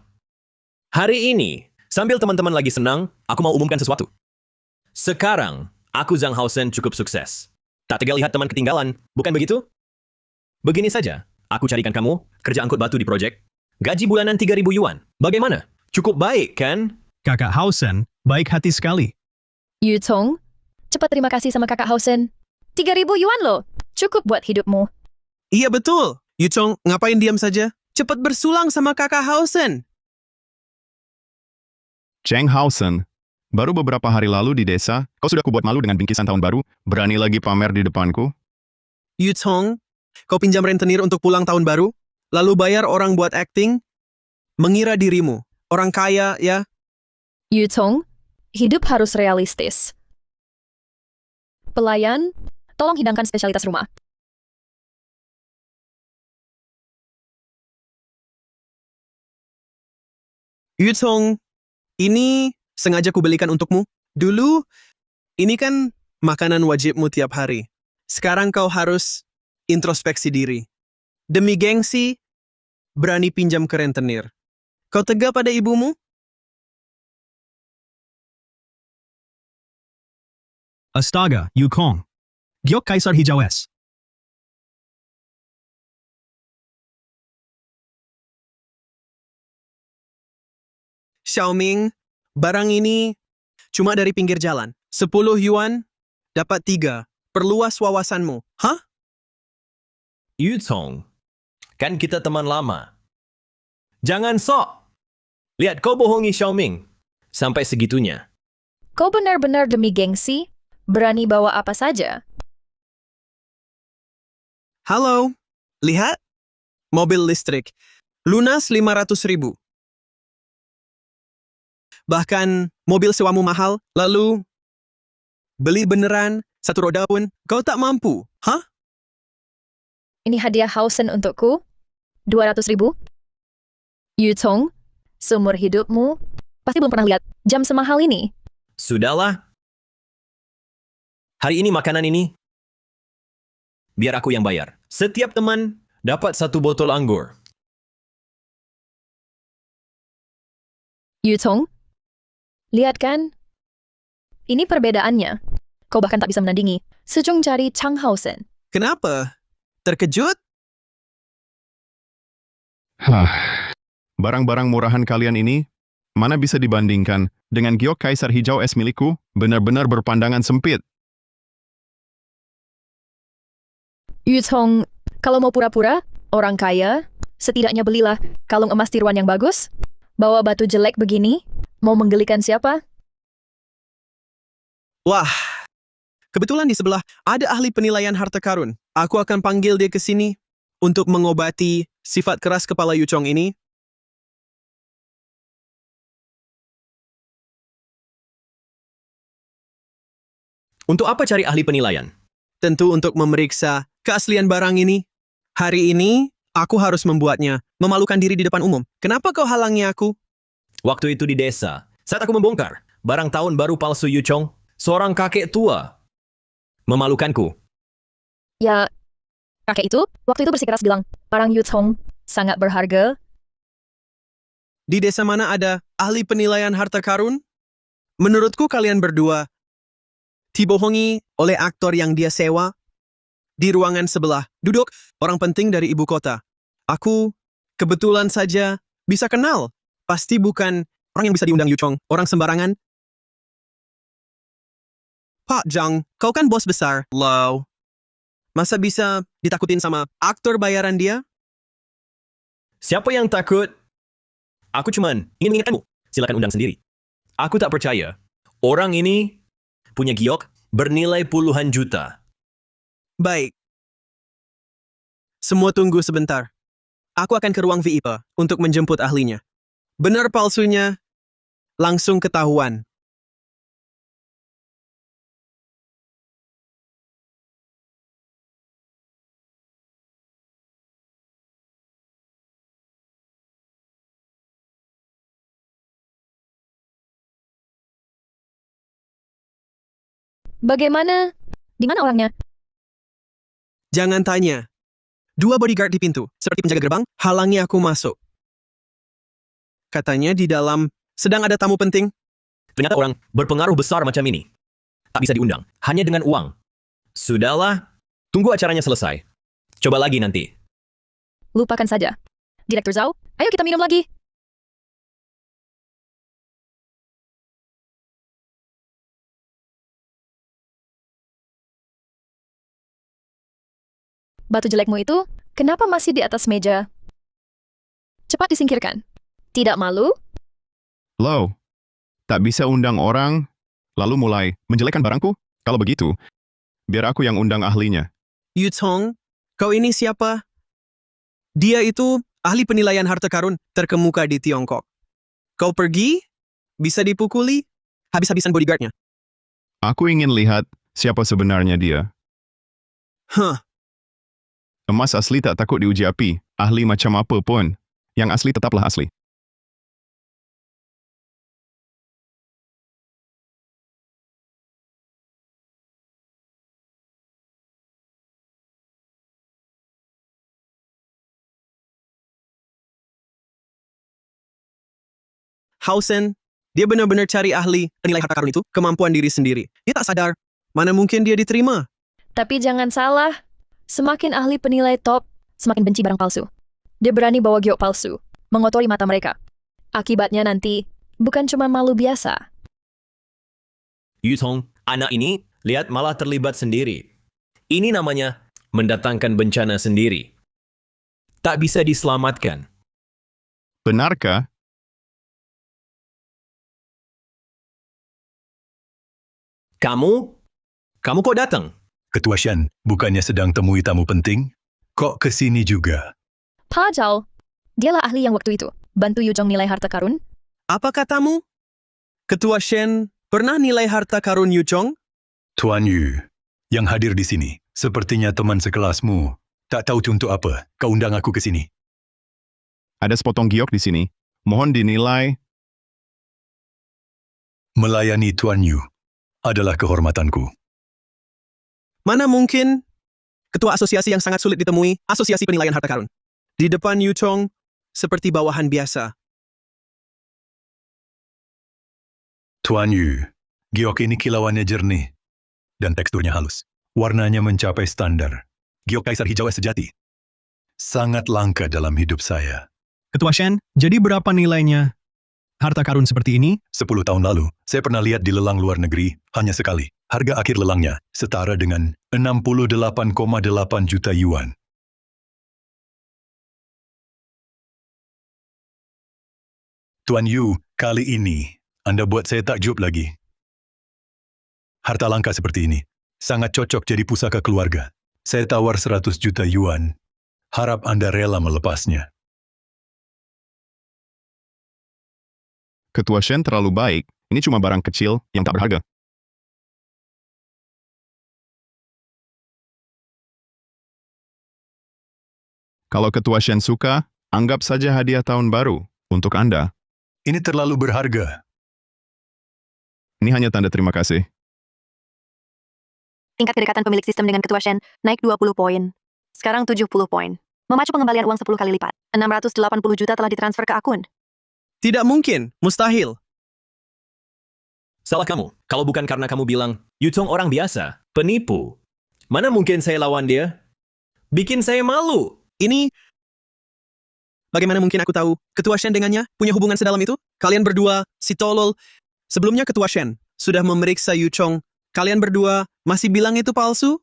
Hari ini, sambil teman-teman lagi senang, aku mau umumkan sesuatu. Sekarang, aku Zhang Haosen cukup sukses. Tak tega lihat teman ketinggalan, bukan begitu? Begini saja, aku carikan kamu kerja angkut batu di proyek. Gaji bulanan 3.000 yuan. Bagaimana? Cukup baik, kan? Kakak Hausen, baik hati sekali. Yu Chong, cepat terima kasih sama kakak Hausen. 3.000 yuan loh, cukup buat hidupmu. Iya betul. Yu Chong, ngapain diam saja? Cepat bersulang sama kakak Hausen. Cheng Hausen, baru beberapa hari lalu di desa, kau sudah kubuat malu dengan bingkisan tahun baru, berani lagi pamer di depanku? Yu Chong, kau pinjam rentenir untuk pulang tahun baru, lalu bayar orang buat acting, mengira dirimu orang kaya, ya? Yu Chong, hidup harus realistis. Pelayan, tolong hidangkan spesialitas rumah. Yu Chong, ini sengaja kubelikan untukmu. Dulu, ini kan makanan wajibmu tiap hari. Sekarang kau harus introspeksi diri. Demi gengsi, berani pinjam ke rentenir. Kau tega pada ibumu? Astaga, Yu Kong. Giok Kaisar Hijau S. Xiaoming, barang ini cuma dari pinggir jalan. 10 yuan, dapat 3. Perluas wawasanmu. Hah? Yu Chong, kan kita teman lama. Jangan sok. Lihat kau bohongi Xiaoming. Sampai segitunya. Kau benar-benar demi gengsi, berani bawa apa saja. Halo, lihat. Mobil listrik. Lunas 500.000. Bahkan mobil sewamu mahal, lalu beli beneran, 1 roda pun kau tak mampu. Hah? Ini hadiah Hausen untukku. 200.000. Yu Chong, seumur hidupmu, pasti belum pernah lihat jam semahal ini. Sudahlah. Hari ini makanan ini, biar aku yang bayar. Setiap teman dapat 1 botol anggur. Yu Chong, lihat kan? Ini perbedaannya. Kau bahkan tak bisa menandingi Sejong cari Chang Hausen. Kenapa? Terkejut? Barang-barang murahan kalian ini, mana bisa dibandingkan dengan Giok Kaisar Hijau es milikku, benar-benar berpandangan sempit. Yu Chong, kalau mau pura-pura, orang kaya, setidaknya belilah kalung emas tiruan yang bagus, bawa batu jelek begini, Mau menggelikan siapa? Wah, kebetulan di sebelah ada ahli penilaian harta karun. Aku akan panggil dia ke sini untuk mengobati sifat keras kepala Yu Chong ini. Untuk apa cari ahli penilaian? Tentu untuk memeriksa keaslian barang ini. Hari ini, aku harus membuatnya memalukan diri di depan umum. Kenapa kau halangi aku? Waktu itu di desa, saat aku membongkar barang tahun baru palsu Yu Chong, seorang kakek tua memalukanku. Ya, kakek itu waktu itu bersikeras bilang, barang Yu Chong sangat berharga. Di desa mana ada ahli penilaian harta karun? Menurutku kalian berdua dibohongi oleh aktor yang dia sewa. Di ruangan sebelah duduk orang penting dari ibu kota. Aku kebetulan saja bisa kenal. Pasti bukan orang yang bisa diundang Yu Chong, orang sembarangan. Pak Zhang, kau kan bos besar, Lau. Masa bisa ditakutin sama aktor bayaran dia? Siapa yang takut? Aku cuman ingin mengingatkanmu. Silakan undang sendiri. Aku tak percaya. Orang ini punya giok bernilai puluhan juta. Baik. Semua tunggu sebentar. Aku akan ke ruang VIP untuk menjemput ahlinya. Benar palsunya langsung ketahuan. Bagaimana? Di mana orangnya? Jangan tanya. 2 bodyguard di pintu, seperti penjaga gerbang, halangi aku masuk. Katanya di dalam sedang ada tamu penting. Ternyata orang berpengaruh besar macam ini. Tak bisa diundang, hanya dengan uang. Sudahlah, tunggu acaranya selesai. Coba lagi nanti. Lupakan saja. Direktur Zhao, ayo kita minum lagi. Batu jelekmu itu, kenapa masih di atas meja? Cepat disingkirkan. Tidak malu? Low, tak bisa undang orang, lalu mulai menjelekkan barangku? Kalau begitu, biar aku yang undang ahlinya. Yu Chong, kau ini siapa? Dia itu ahli penilaian harta karun terkemuka di Tiongkok. Kau pergi, bisa dipukuli, habis-habisan bodyguardnya. Aku ingin lihat siapa sebenarnya dia. Emas asli tak takut diuji api, ahli macam apa pun. Yang asli tetaplah asli. Hausen, dia benar-benar cari ahli penilai harta karun itu, kemampuan diri sendiri. Dia tak sadar, mana mungkin dia diterima. Tapi jangan salah, semakin ahli penilai top, semakin benci barang palsu. Dia berani bawa giok palsu, mengotori mata mereka. Akibatnya nanti, bukan cuma malu biasa. Yu Chong, anak ini, lihat malah terlibat sendiri. Ini namanya mendatangkan bencana sendiri. Tak bisa diselamatkan. Benarkah? Kamu kok datang? Ketua Shan, bukannya sedang temui tamu penting? Kok ke sini juga? Pa Zhao, dialah ahli yang waktu itu bantu Yu Chong nilai harta karun. Apa katamu? Ketua Shen pernah nilai harta karun Yu Chong? Tuan Yu, yang hadir di sini, sepertinya teman sekelasmu. Tak tahu untuk apa, kau undang aku ke sini. Ada sepotong giok di sini. Mohon dinilai. Melayani Tuan Yu adalah kehormatanku. Mana mungkin ketua asosiasi yang sangat sulit ditemui, asosiasi penilaian harta karun. Di depan Yu Chong, seperti bawahan biasa. Tuan Yu, giok ini kilauannya jernih dan teksturnya halus. Warnanya mencapai standar. Giok kaisar hijau es sejati. Sangat langka dalam hidup saya. Ketua Shen, jadi berapa nilainya harta karun seperti ini? 10 tahun lalu, saya pernah lihat di lelang luar negeri, hanya sekali. Harga akhir lelangnya setara dengan 68,8 juta yuan. Tuan Yu, kali ini Anda buat saya takjub lagi. Harta langka seperti ini sangat cocok jadi pusaka keluarga. Saya tawar 100 juta yuan. Harap Anda rela melepasnya. Ketua Shen terlalu baik. Ini cuma barang kecil yang tak berharga. Kalau Ketua Shen suka, anggap saja hadiah tahun baru untuk Anda. Ini terlalu berharga. Ini hanya tanda terima kasih. Tingkat kedekatan pemilik sistem dengan Ketua Shen naik 20 poin. Sekarang 70 poin. Memacu pengembalian uang 10 kali lipat. 680 juta telah ditransfer ke akun. Tidak mungkin, mustahil. Salah kamu. Kalau bukan karena kamu bilang, Yutong orang biasa, penipu. Mana mungkin saya lawan dia? Bikin saya malu. Ini... Bagaimana mungkin aku tahu Ketua Shen dengannya punya hubungan sedalam itu? Kalian berdua, si tolol. Sebelumnya Ketua Shen sudah memeriksa Yu Chong. Kalian berdua masih bilang itu palsu?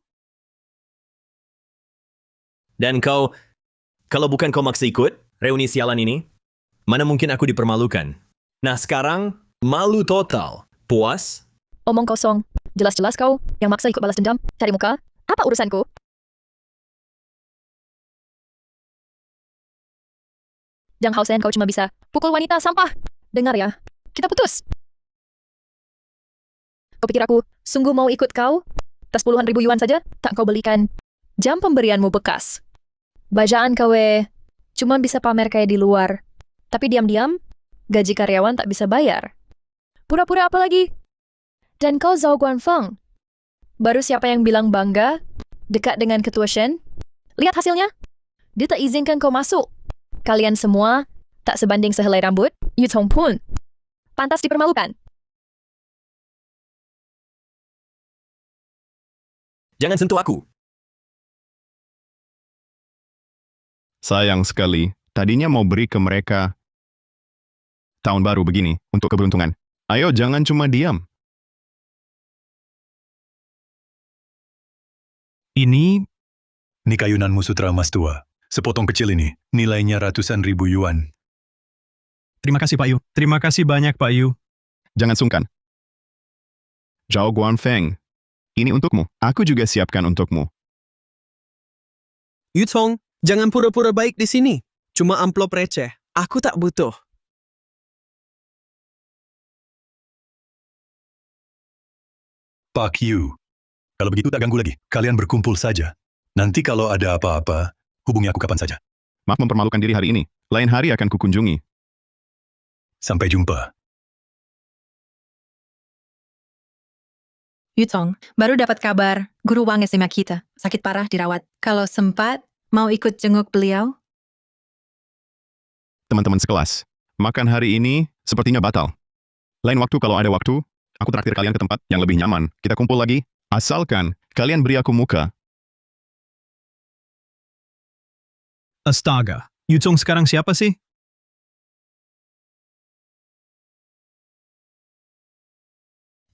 Dan kau, kalau bukan kau maksa ikut reuni sialan ini, mana mungkin aku dipermalukan. Nah sekarang, malu total. Puas? Omong kosong. Jelas-jelas kau yang maksa ikut balas dendam, cari muka. Apa urusanku? Zhang Haosen, kau cuma bisa pukul wanita sampah. Dengar ya, kita putus. Kau pikir aku sungguh mau ikut kau? Tas puluhan ribu yuan saja, tak kau belikan. Jam pemberianmu bekas. Bajaan kau cuma bisa pamer kayak di luar. Tapi diam-diam, gaji karyawan tak bisa bayar. Pura-pura apa lagi? Dan kau Zhao Guanfeng. Baru siapa yang bilang bangga? Dekat dengan Ketua Shen? Lihat hasilnya. Dia tak izinkan kau masuk. Kalian semua tak sebanding sehelai rambut. Yu Tong pun pantas dipermalukan. Jangan sentuh aku. Sayang sekali, tadinya mau beri ke mereka tahun baru begini untuk keberuntungan. Ayo jangan cuma diam. Ini kayunanmu sutra emas tua. Sepotong kecil ini, nilainya ratusan ribu yuan. Terima kasih Pak Yu. Terima kasih banyak Pak Yu. Jangan sungkan. Zhao Guanfeng, ini untukmu. Aku juga siapkan untukmu. Yu Chong, jangan pura-pura baik di sini. Cuma amplop receh. Aku tak butuh. Pak Yu. Kalau begitu tak ganggu lagi. Kalian berkumpul saja. Nanti kalau ada apa-apa, hubungi aku kapan saja. Maaf mempermalukan diri hari ini. Lain hari akan kukunjungi. Sampai jumpa. Yu Tong, baru dapat kabar, guru Wang SMA kita, sakit parah dirawat. Kalau sempat, mau ikut jenguk beliau? Teman-teman sekelas, makan hari ini sepertinya batal. Lain waktu kalau ada waktu, aku traktir kalian ke tempat yang lebih nyaman. Kita kumpul lagi, asalkan kalian beri aku muka. Astaga, Yu Chong sekarang siapa sih?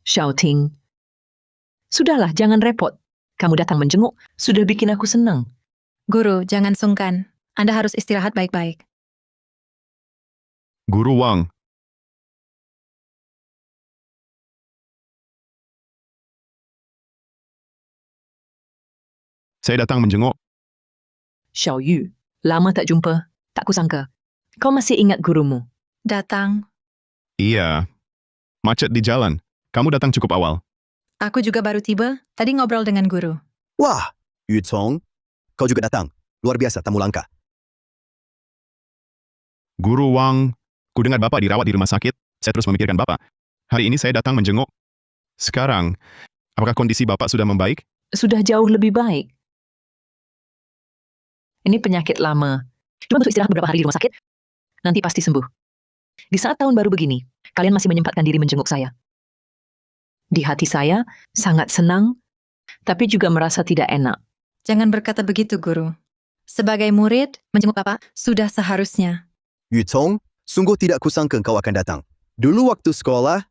Shouting. Sudahlah, jangan repot. Kamu datang menjenguk, sudah bikin aku senang. Guru, jangan sungkan. Anda harus istirahat baik-baik. Guru Wang. Saya datang menjenguk. Xiao Yu, lama tak jumpa. Tak kusangka. Kau masih ingat gurumu? Datang. Iya. Macet di jalan. Kamu datang cukup awal. Aku juga baru tiba, tadi ngobrol dengan guru. Wah, Yu Chong, kau juga datang. Luar biasa, tamu langka. Guru Wang, ku dengar Bapak dirawat di rumah sakit. Saya terus memikirkan Bapak. Hari ini saya datang menjenguk. Sekarang, apakah kondisi Bapak sudah membaik? Sudah jauh lebih baik. Ini penyakit lama. Cuma butuh istirahat beberapa hari di rumah sakit. Nanti pasti sembuh. Di saat tahun baru begini, kalian masih menyempatkan diri menjenguk saya. Di hati saya, sangat senang, tapi juga merasa tidak enak. Jangan berkata begitu, Guru. Sebagai murid, menjenguk Bapak sudah seharusnya. Yu Chong, sungguh tidak kusangka kau akan datang. Dulu waktu sekolah,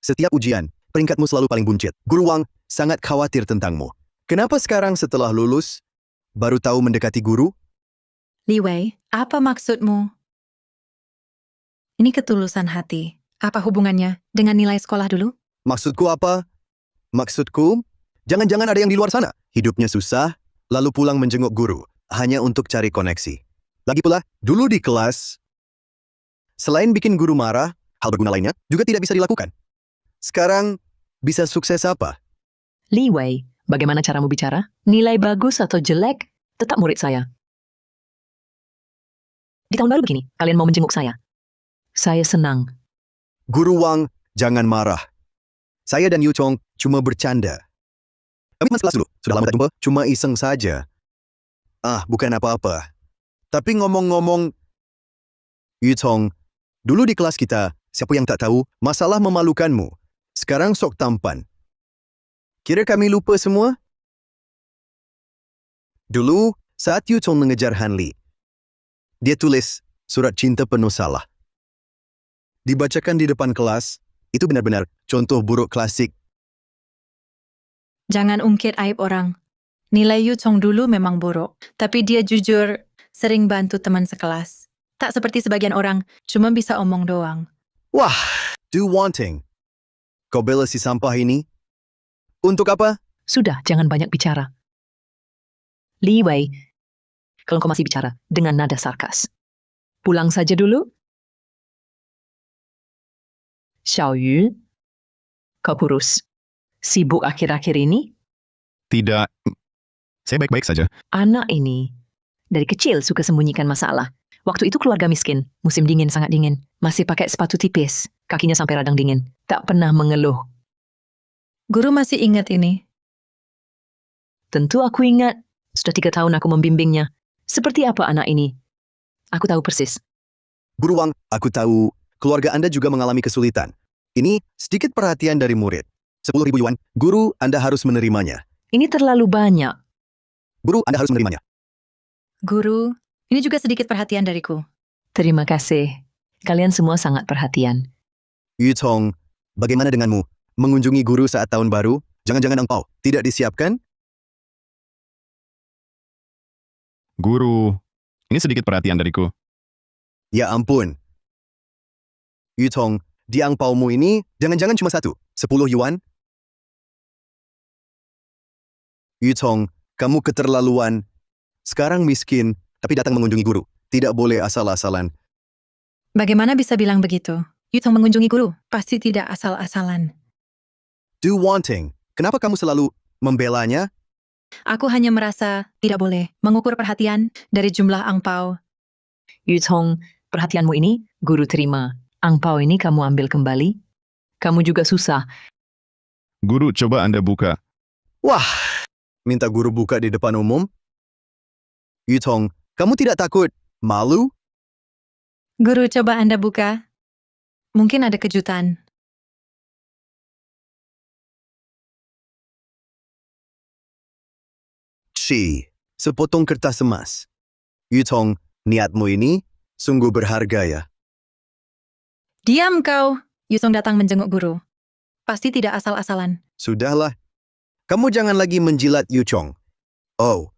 setiap ujian, peringkatmu selalu paling buncit. Guru Wang sangat khawatir tentangmu. Kenapa sekarang setelah lulus, baru tahu mendekati guru? Li Wei, apa maksudmu? Ini ketulusan hati. Apa hubungannya dengan nilai sekolah dulu? Maksudku apa? Maksudku, jangan-jangan ada yang di luar sana. Hidupnya susah, lalu pulang menjenguk guru, hanya untuk cari koneksi. Lagi pula, dulu di kelas, selain bikin guru marah, hal berguna lainnya juga tidak bisa dilakukan. Sekarang, bisa sukses apa? Li Wei, bagaimana caramu bicara? Nilai bagus atau jelek, tetap murid saya. Di tahun baru begini, kalian mau menjenguk saya. Saya senang. Guru Wang, jangan marah. Saya dan Yu Chong cuma bercanda. Kami teman sekelas dulu, sudah lama tak jumpa, cuma iseng saja. Bukan apa-apa. Tapi ngomong-ngomong, Yu Chong, dulu di kelas kita, siapa yang tak tahu masalah memalukanmu. Sekarang sok tampan. Kira kami lupa semua? Dulu, saat Yu Chong mengejar Han Li, dia tulis surat cinta penuh salah. Dibacakan di depan kelas, itu benar-benar contoh buruk klasik. Jangan ungkit aib orang. Nilai Yu Chong dulu memang buruk, tapi dia jujur, sering bantu teman sekelas. Tak seperti sebagian orang, cuma bisa omong doang. Wah, do wanting. Kau bela si sampah ini? Untuk apa? Sudah, jangan banyak bicara. Li Wei, kalau kau masih bicara dengan nada sarkas. Pulang saja dulu. Xiao Yu, kau kurus. Sibuk akhir-akhir ini? Tidak. Saya baik-baik saja. Anak ini dari kecil suka sembunyikan masalah. Waktu itu keluarga miskin, musim dingin sangat dingin. Masih pakai sepatu tipis, kakinya sampai radang dingin. Tak pernah mengeluh. Guru masih ingat ini? Tentu aku ingat. Sudah 3 tahun aku membimbingnya. Seperti apa anak ini? Aku tahu persis. Guru Wang, aku tahu keluarga Anda juga mengalami kesulitan. Ini sedikit perhatian dari murid. 10.000 yuan, guru Anda harus menerimanya. Ini terlalu banyak. Guru Anda harus menerimanya. Guru, ini juga sedikit perhatian dariku. Terima kasih. Kalian semua sangat perhatian. Yu Chong, bagaimana denganmu? Mengunjungi guru saat tahun baru? Jangan-jangan engkau tidak disiapkan? Guru, ini sedikit perhatian dariku. Ya ampun. Yu Chong, di angpaumu ini jangan-jangan cuma 10 yuan? Yu Chong, kamu keterlaluan. Sekarang miskin, tapi datang mengunjungi guru. Tidak boleh asal-asalan. Bagaimana bisa bilang begitu? Yu Chong mengunjungi guru, pasti tidak asal-asalan. Do wanting. Kenapa kamu selalu membelanya? Aku hanya merasa tidak boleh mengukur perhatian dari jumlah angpau. Yu Chong, perhatianmu ini guru terima. Angpau ini kamu ambil kembali. Kamu juga susah. Guru, coba Anda buka. Wah, minta guru buka di depan umum? Yu Chong, kamu tidak takut malu? Guru, coba Anda buka. Mungkin ada kejutan. Sepotong kertas emas. Yu Chong, niatmu ini sungguh berharga ya. Diam kau. Yu Chong datang menjenguk guru. Pasti tidak asal-asalan. Sudahlah. Kamu jangan lagi menjilat Yu Chong. Oh,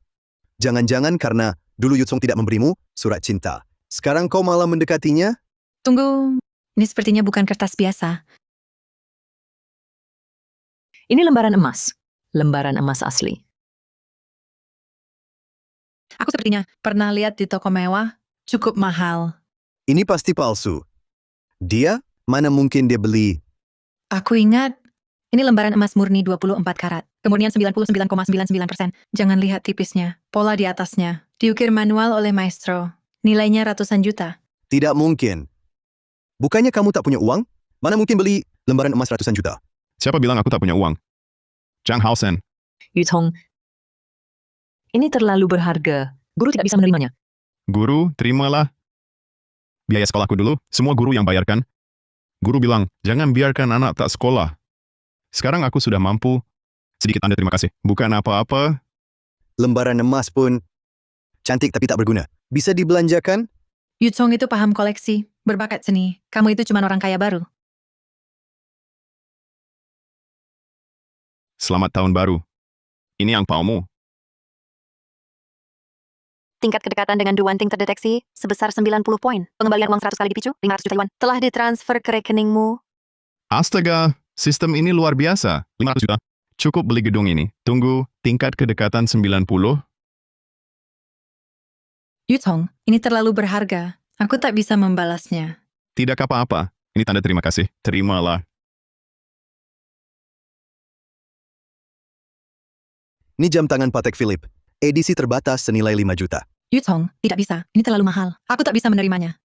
jangan-jangan karena dulu Yu Chong tidak memberimu surat cinta. Sekarang kau malah mendekatinya? Tunggu, ini sepertinya bukan kertas biasa. Ini lembaran emas. Lembaran emas asli. Aku sepertinya pernah lihat di toko mewah, cukup mahal. Ini pasti palsu. Dia? Mana mungkin dia beli? Aku ingat, ini lembaran emas murni 24 karat. Kemurnian 99,99%. Jangan lihat tipisnya, pola di atasnya. Diukir manual oleh maestro. Nilainya ratusan juta. Tidak mungkin. Bukannya kamu tak punya uang? Mana mungkin beli lembaran emas ratusan juta? Siapa bilang aku tak punya uang? Zhang Haosen. Yu Chong, ini terlalu berharga. Guru tidak bisa menerimanya. Guru, terimalah. Biaya sekolahku dulu, semua guru yang bayarkan. Guru bilang, jangan biarkan anak tak sekolah. Sekarang aku sudah mampu. Sedikit tanda terima kasih. Bukan apa-apa. Lembaran emas pun cantik tapi tak berguna. Bisa dibelanjakan? Yu Chong itu paham koleksi, berbakat seni. Kamu itu cuma orang kaya baru. Selamat tahun baru. Ini angpaumu. Tingkat kedekatan dengan Duwanting terdeteksi sebesar 90 poin. Pengembalian uang 100 kali dipicu, 500 juta yuan. Telah ditransfer ke rekeningmu. Astaga, sistem ini luar biasa. 500 juta. Cukup beli gedung ini. Tunggu, tingkat kedekatan 90? Yutong, ini terlalu berharga. Aku tak bisa membalasnya. Tidak apa-apa. Ini tanda terima kasih. Terimalah. Ini jam tangan Patek Philippe. Edisi terbatas senilai 5 juta. Yutong, tidak bisa. Ini terlalu mahal. Aku tak bisa menerimanya.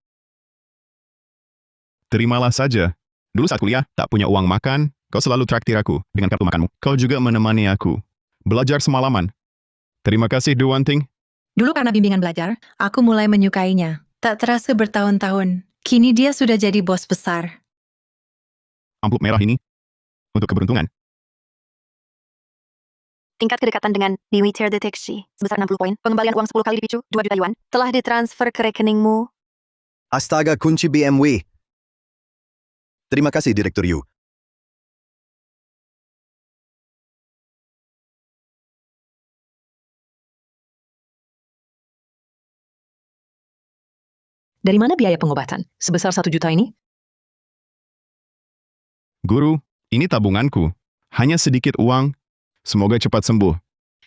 Terimalah saja. Dulu saat kuliah, tak punya uang makan, kau selalu traktir aku dengan kartu makanmu. Kau juga menemani aku. Belajar semalaman. Terima kasih, Duwanting. Dulu karena bimbingan belajar, aku mulai menyukainya. Tak terasa bertahun-tahun. Kini dia sudah jadi bos besar. Amplop merah ini untuk keberuntungan. Tingkat kedekatan dengan Dewi terdeteksi sebesar 60 poin. Pengembalian uang 10 kali dipicu, 2 juta yuan. Telah ditransfer ke rekeningmu. Astaga, kunci BMW. Terima kasih, Direktur Yu. Dari mana biaya pengobatan? Sebesar 1 juta ini? Guru, ini tabunganku. Hanya sedikit uang. Semoga cepat sembuh.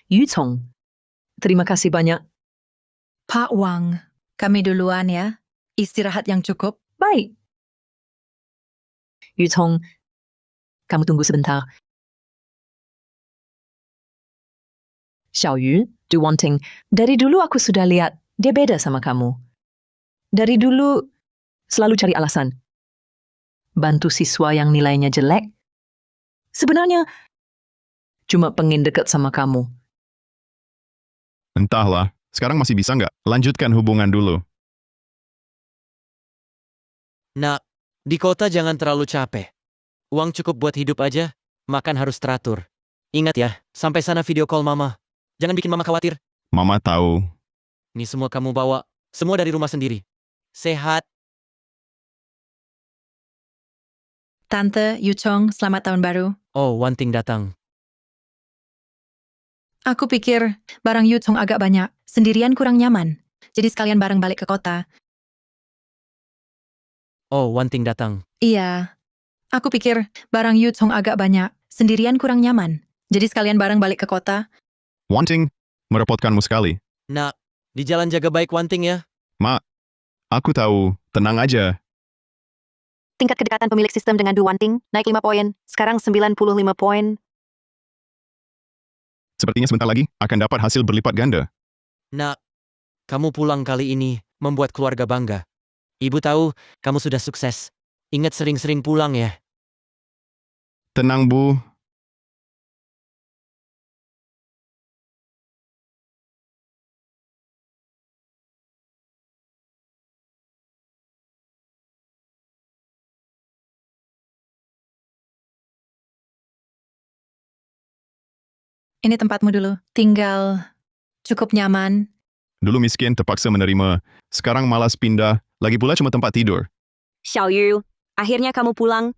Yutong, terima kasih banyak. Pak Wang, kami duluan ya. Istirahat yang cukup. Baik. Yutong, kamu tunggu sebentar. Xiaoyu, Duwanting, dari dulu aku sudah lihat dia beda sama kamu. Dari dulu selalu cari alasan. Bantu siswa yang nilainya jelek. Sebenarnya cuma pengen dekat sama kamu. Entahlah, sekarang masih bisa nggak? Lanjutkan hubungan dulu. Nak, di kota jangan terlalu capek. Uang cukup buat hidup aja, makan harus teratur. Ingat ya, sampai sana video call mama. Jangan bikin mama khawatir. Mama tahu. Ini semua kamu bawa, semua dari rumah sendiri. Sehat. Tante, Yutong, selamat tahun baru. Oh, Wanting datang. Aku pikir barang Yutong agak banyak. Sendirian kurang nyaman. Jadi sekalian bareng balik ke kota. Oh, Wanting datang. Iya. Aku pikir barang Yutong agak banyak. Sendirian kurang nyaman. Jadi sekalian bareng balik ke kota. Wanting, merepotkanmu sekali. Nak, di jalan jaga baik Wanting ya. Ma, aku tahu. Tenang aja. Tingkat kedekatan pemilik sistem dengan Duwanting naik 5 poin. Sekarang 95 poin. Sepertinya sebentar lagi akan dapat hasil berlipat ganda. Nak, kamu pulang kali ini membuat keluarga bangga. Ibu tahu kamu sudah sukses. Ingat sering-sering pulang ya. Tenang, Bu. Ini tempatmu dulu. Tinggal cukup nyaman. Dulu miskin terpaksa menerima. Sekarang malas pindah. Lagi pula cuma tempat tidur. Xiaoyu, akhirnya kamu pulang.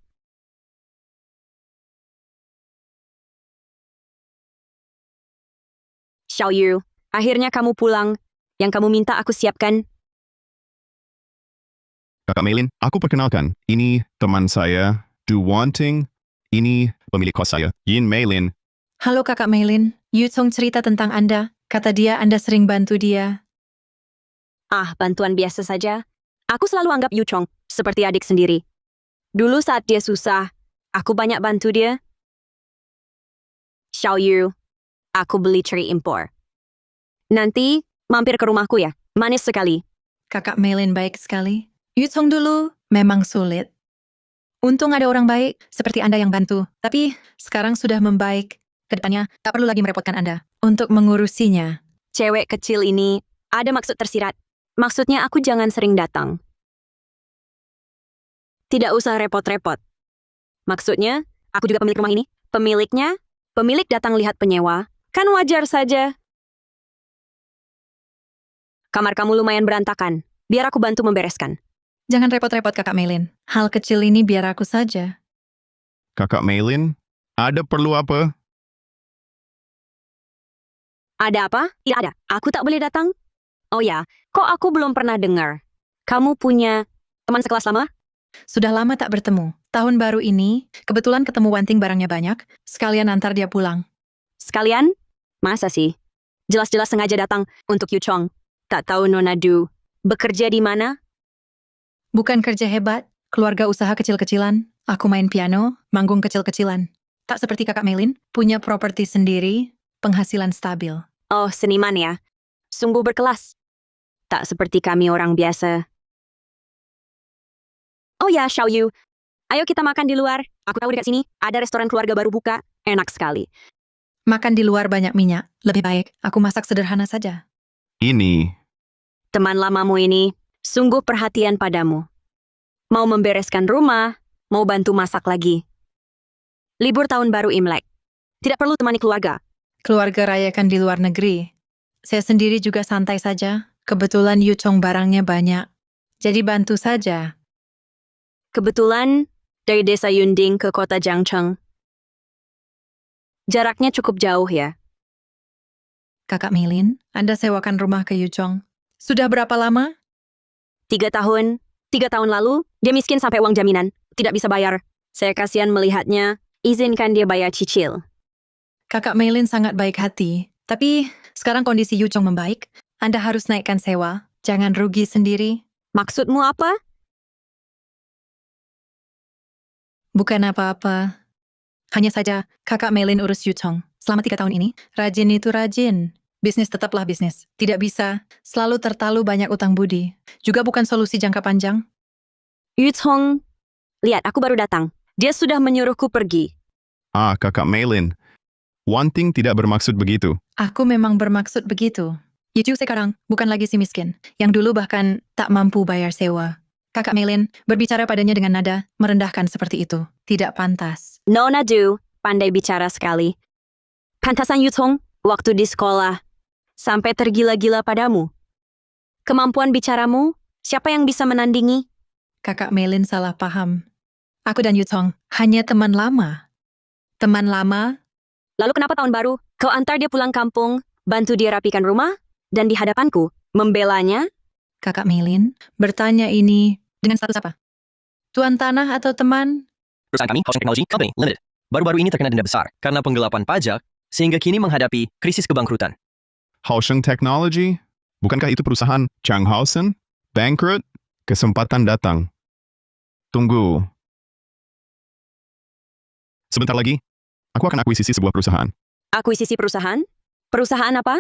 Xiaoyu, akhirnya kamu pulang. Yang kamu minta aku siapkan. Kakak Meilin, aku perkenalkan. Ini teman saya, Duwanting. Ini pemilik kos saya, Yin Meilin. Halo Kakak Meilin. Yutong cerita tentang Anda. Kata dia Anda sering bantu dia. Ah, bantuan biasa saja. Aku selalu anggap Yuchong seperti adik sendiri. Dulu saat dia susah, aku banyak bantu dia. Xiaoyu, aku beli ceri impor. Nanti mampir ke rumahku ya. Manis sekali. Kakak Meilin baik sekali. Yutong dulu memang sulit. Untung ada orang baik seperti Anda yang bantu. Tapi sekarang sudah membaik. Kedepannya tak perlu lagi merepotkan Anda untuk mengurusinya. Cewek kecil ini ada maksud tersirat. Maksudnya aku jangan sering datang. Tidak usah repot-repot. Maksudnya, aku juga pemilik rumah ini. Pemiliknya, pemilik datang lihat penyewa. Kan wajar saja. Kamar kamu lumayan berantakan. Biar aku bantu membereskan. Jangan repot-repot Kakak Meilin. Hal kecil ini biar aku saja. Kakak Meilin, ada perlu apa? Ada apa? Tidak ada. Aku tak boleh datang. Oh ya, kok aku belum pernah dengar? Kamu punya teman sekelas lama? Sudah lama tak bertemu. Tahun baru ini, kebetulan ketemu Wanting barangnya banyak, sekalian antar dia pulang. Sekalian? Masa sih? Jelas-jelas sengaja datang untuk Yu Chong. Tak tahu Nona Du bekerja di mana? Bukan kerja hebat, keluarga usaha kecil-kecilan. Aku main piano, manggung kecil-kecilan. Tak seperti kakak Melin, punya properti sendiri, penghasilan stabil. Oh, seniman ya. Sungguh berkelas. Tak seperti kami orang biasa. Oh ya, Xiao Yu. Ayo kita makan di luar. Aku tahu dekat sini ada restoran keluarga baru buka. Enak sekali. Makan di luar banyak minyak. Lebih baik, aku masak sederhana saja. Ini, Teman lamamu ini sungguh perhatian padamu. Mau membereskan rumah, mau bantu masak lagi. Libur tahun baru Imlek. Tidak perlu temani keluarga. Keluarga rayakan di luar negeri. Saya sendiri juga santai saja. Kebetulan Yu Chong barangnya banyak. Jadi bantu saja. Kebetulan dari desa Yunding ke kota Jiangcheng. Jaraknya cukup jauh ya. Kakak Melin, Anda sewakan rumah ke Yu Chong. Sudah berapa lama? 3 tahun. 3 tahun lalu, dia miskin sampai uang jaminan. Tidak bisa bayar. Saya kasihan melihatnya. Izinkan dia bayar cicil. Kakak Melin sangat baik hati. Tapi sekarang kondisi Yu Chong membaik. Anda harus naikkan sewa. Jangan rugi sendiri. Maksudmu apa? Bukan apa-apa. Hanya saja kakak Melin urus Yu Chong. Selama 3 tahun ini, rajin itu rajin. Bisnis tetaplah bisnis. Tidak bisa selalu terlalu banyak utang budi. Juga bukan solusi jangka panjang. Yu Chong, lihat aku baru datang. Dia sudah menyuruhku pergi. kakak Melin. Wanting tidak bermaksud begitu. Aku memang bermaksud begitu. Yu Chu sekarang bukan lagi si miskin, yang dulu bahkan tak mampu bayar sewa. Kakak Melin berbicara padanya dengan nada merendahkan seperti itu. Tidak pantas. Nona Du, pandai bicara sekali. Pantasan Yu Chong, waktu di sekolah, sampai tergila-gila padamu. Kemampuan bicaramu, siapa yang bisa menandingi? Kakak Melin salah paham. Aku dan Yu Chong hanya teman lama. Teman lama? Lalu kenapa tahun baru, kau antar dia pulang kampung, bantu dia rapikan rumah, dan di hadapanku, membelanya? Kakak Melin bertanya ini dengan status apa? Tuan tanah atau teman? Perusahaan kami, Housing Technology Company Limited, baru-baru ini terkena denda besar karena penggelapan pajak, sehingga kini menghadapi krisis kebangkrutan. Housing Technology? Bukankah itu perusahaan Changhausen? Bangkrut? Kesempatan datang. Tunggu. Sebentar lagi, aku akan akuisisi sebuah perusahaan. Akuisisi perusahaan? Perusahaan apa?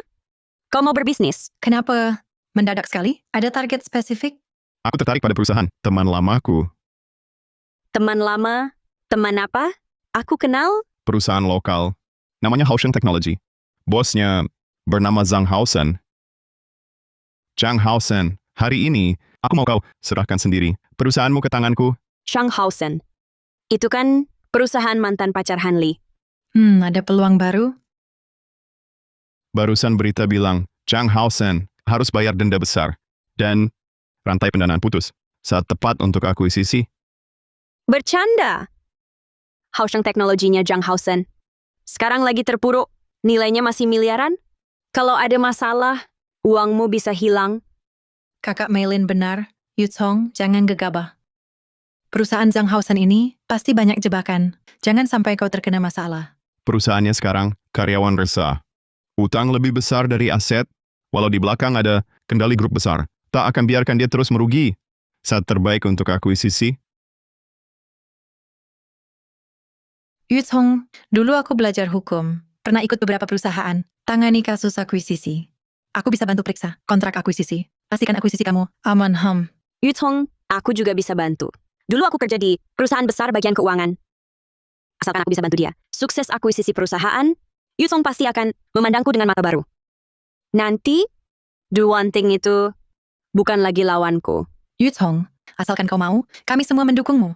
Kau mau berbisnis? Kenapa mendadak sekali? Ada target spesifik? Aku tertarik pada perusahaan teman lamaku. Teman lama? Teman apa? Aku kenal? Perusahaan lokal. Namanya Housing Technology. Bosnya bernama Zhang Hausen. Zhang Hausen, hari ini aku mau kau serahkan sendiri perusahaanmu ke tanganku. Changhausen. Itu kan perusahaan mantan pacar Hanli. Ada peluang baru? Barusan berita bilang Zhang Hausen harus bayar denda besar. Dan rantai pendanaan putus saat tepat untuk akuisisi. Bercanda. Housing teknologinya Changhausen. Sekarang lagi terpuruk. Nilainya masih miliaran. Kalau ada masalah, uangmu bisa hilang. Kakak Melin benar. Yu Chong, jangan gegabah. Perusahaan Zhang Hausen ini pasti banyak jebakan. Jangan sampai kau terkena masalah. Perusahaannya sekarang karyawan resah. Utang lebih besar dari aset, walau di belakang ada kendali grup besar. Tak akan biarkan dia terus merugi. Saat terbaik untuk akuisisi. Yu Chong, dulu aku belajar hukum. Pernah ikut beberapa perusahaan, tangani kasus akuisisi. Aku bisa bantu periksa kontrak akuisisi. Pastikan akuisisi kamu aman ham. Yu Chong, aku juga bisa bantu. Dulu aku kerja di perusahaan besar bagian keuangan. Asalkan aku bisa bantu dia sukses akuisisi perusahaan, Yu Chong pasti akan memandangku dengan mata baru. Nanti, Do One Thing itu bukan lagi lawanku. Yu Chong, asalkan kau mau, kami semua mendukungmu.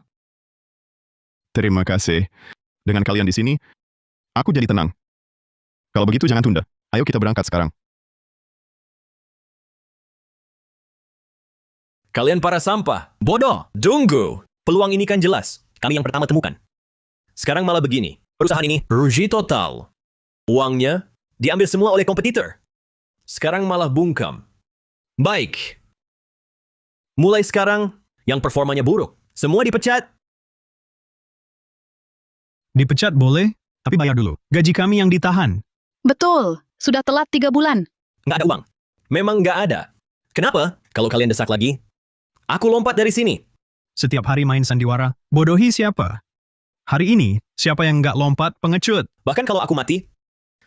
Terima kasih. Dengan kalian di sini, aku jadi tenang. Kalau begitu jangan tunda. Ayo kita berangkat sekarang. Kalian para sampah, bodoh, tunggu. Peluang ini kan jelas. Kami yang pertama temukan. Sekarang malah begini. Perusahaan ini rugi total. Uangnya diambil semua oleh kompetitor. Sekarang malah bungkam. Baik. Mulai sekarang, yang performanya buruk, semua dipecat. Dipecat boleh, tapi bayar dulu. Gaji kami yang ditahan. Betul, sudah telat 3 bulan. Nggak ada uang. Memang nggak ada. Kenapa? Kalau kalian desak lagi, aku lompat dari sini. Setiap hari main sandiwara, bodohi siapa? Hari ini, siapa yang nggak lompat pengecut? Bahkan kalau aku mati,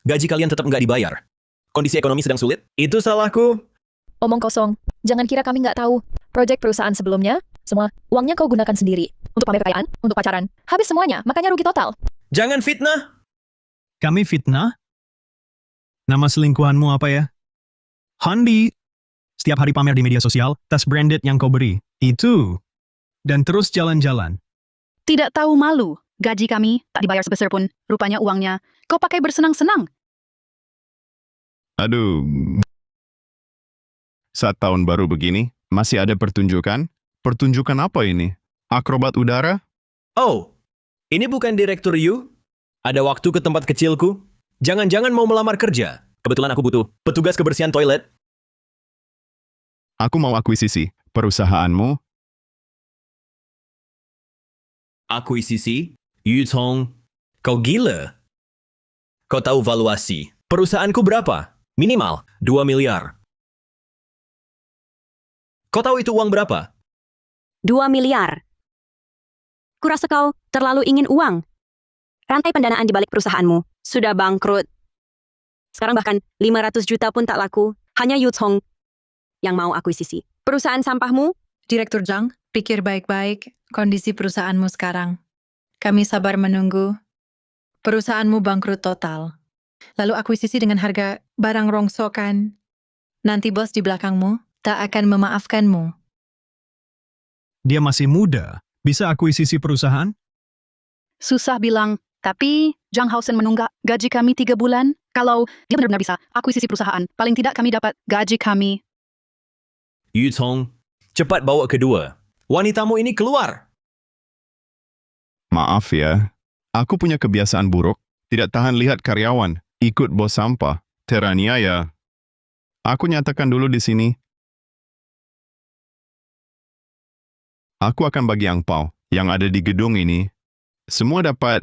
gaji kalian tetap nggak dibayar. Kondisi ekonomi sedang sulit. Itu salahku. Omong kosong. Jangan kira kami nggak tahu. Proyek perusahaan sebelumnya, semua uangnya kau gunakan sendiri. Untuk pamer kekayaan, untuk pacaran. Habis semuanya, makanya rugi total. Jangan fitnah. Kami fitnah? Nama selingkuhanmu apa ya? Handi. Setiap hari pamer di media sosial, tas branded yang kau beri. Itu. Dan terus jalan-jalan. Tidak tahu malu. Gaji kami tak dibayar sebesar pun. Rupanya uangnya kau pakai bersenang-senang. Aduh. Saat tahun baru begini, masih ada pertunjukan? Pertunjukan apa ini? Akrobat udara? Oh, ini bukan Direktur Yu? Ada waktu ke tempat kecilku? Jangan-jangan mau melamar kerja? Kebetulan aku butuh petugas kebersihan toilet. Aku mau akuisisi perusahaanmu. Akuisisi? Yu Tong, kau gila? Kau tahu valuasi perusahaanku berapa? Minimal 2 miliar. Kau tahu itu uang berapa? 2 miliar. Kurasa kau terlalu ingin uang. Rantai pendanaan di balik perusahaanmu sudah bangkrut. Sekarang bahkan 500 juta pun tak laku. Hanya Yu Tong yang mau akuisisi. Perusahaan sampahmu? Direktur Zhang, pikir baik-baik kondisi perusahaanmu sekarang. Kami sabar menunggu. Perusahaanmu bangkrut total. Lalu akuisisi dengan harga barang rongsokan. Nanti bos di belakangmu tak akan memaafkanmu. Dia masih muda. Bisa akuisisi perusahaan? Susah bilang, tapi Zhang Hausen menunggak gaji kami 3 bulan. Kalau dia benar-benar bisa akuisisi perusahaan, paling tidak kami dapat gaji kami. Yu Tong, cepat bawa kedua. Wanitamu ini keluar. Maaf ya, aku punya kebiasaan buruk. Tidak tahan lihat karyawan ikut bos sampah. Teraniaya. Aku nyatakan dulu di sini. Aku akan bagi angpau yang ada di gedung ini. Semua dapat.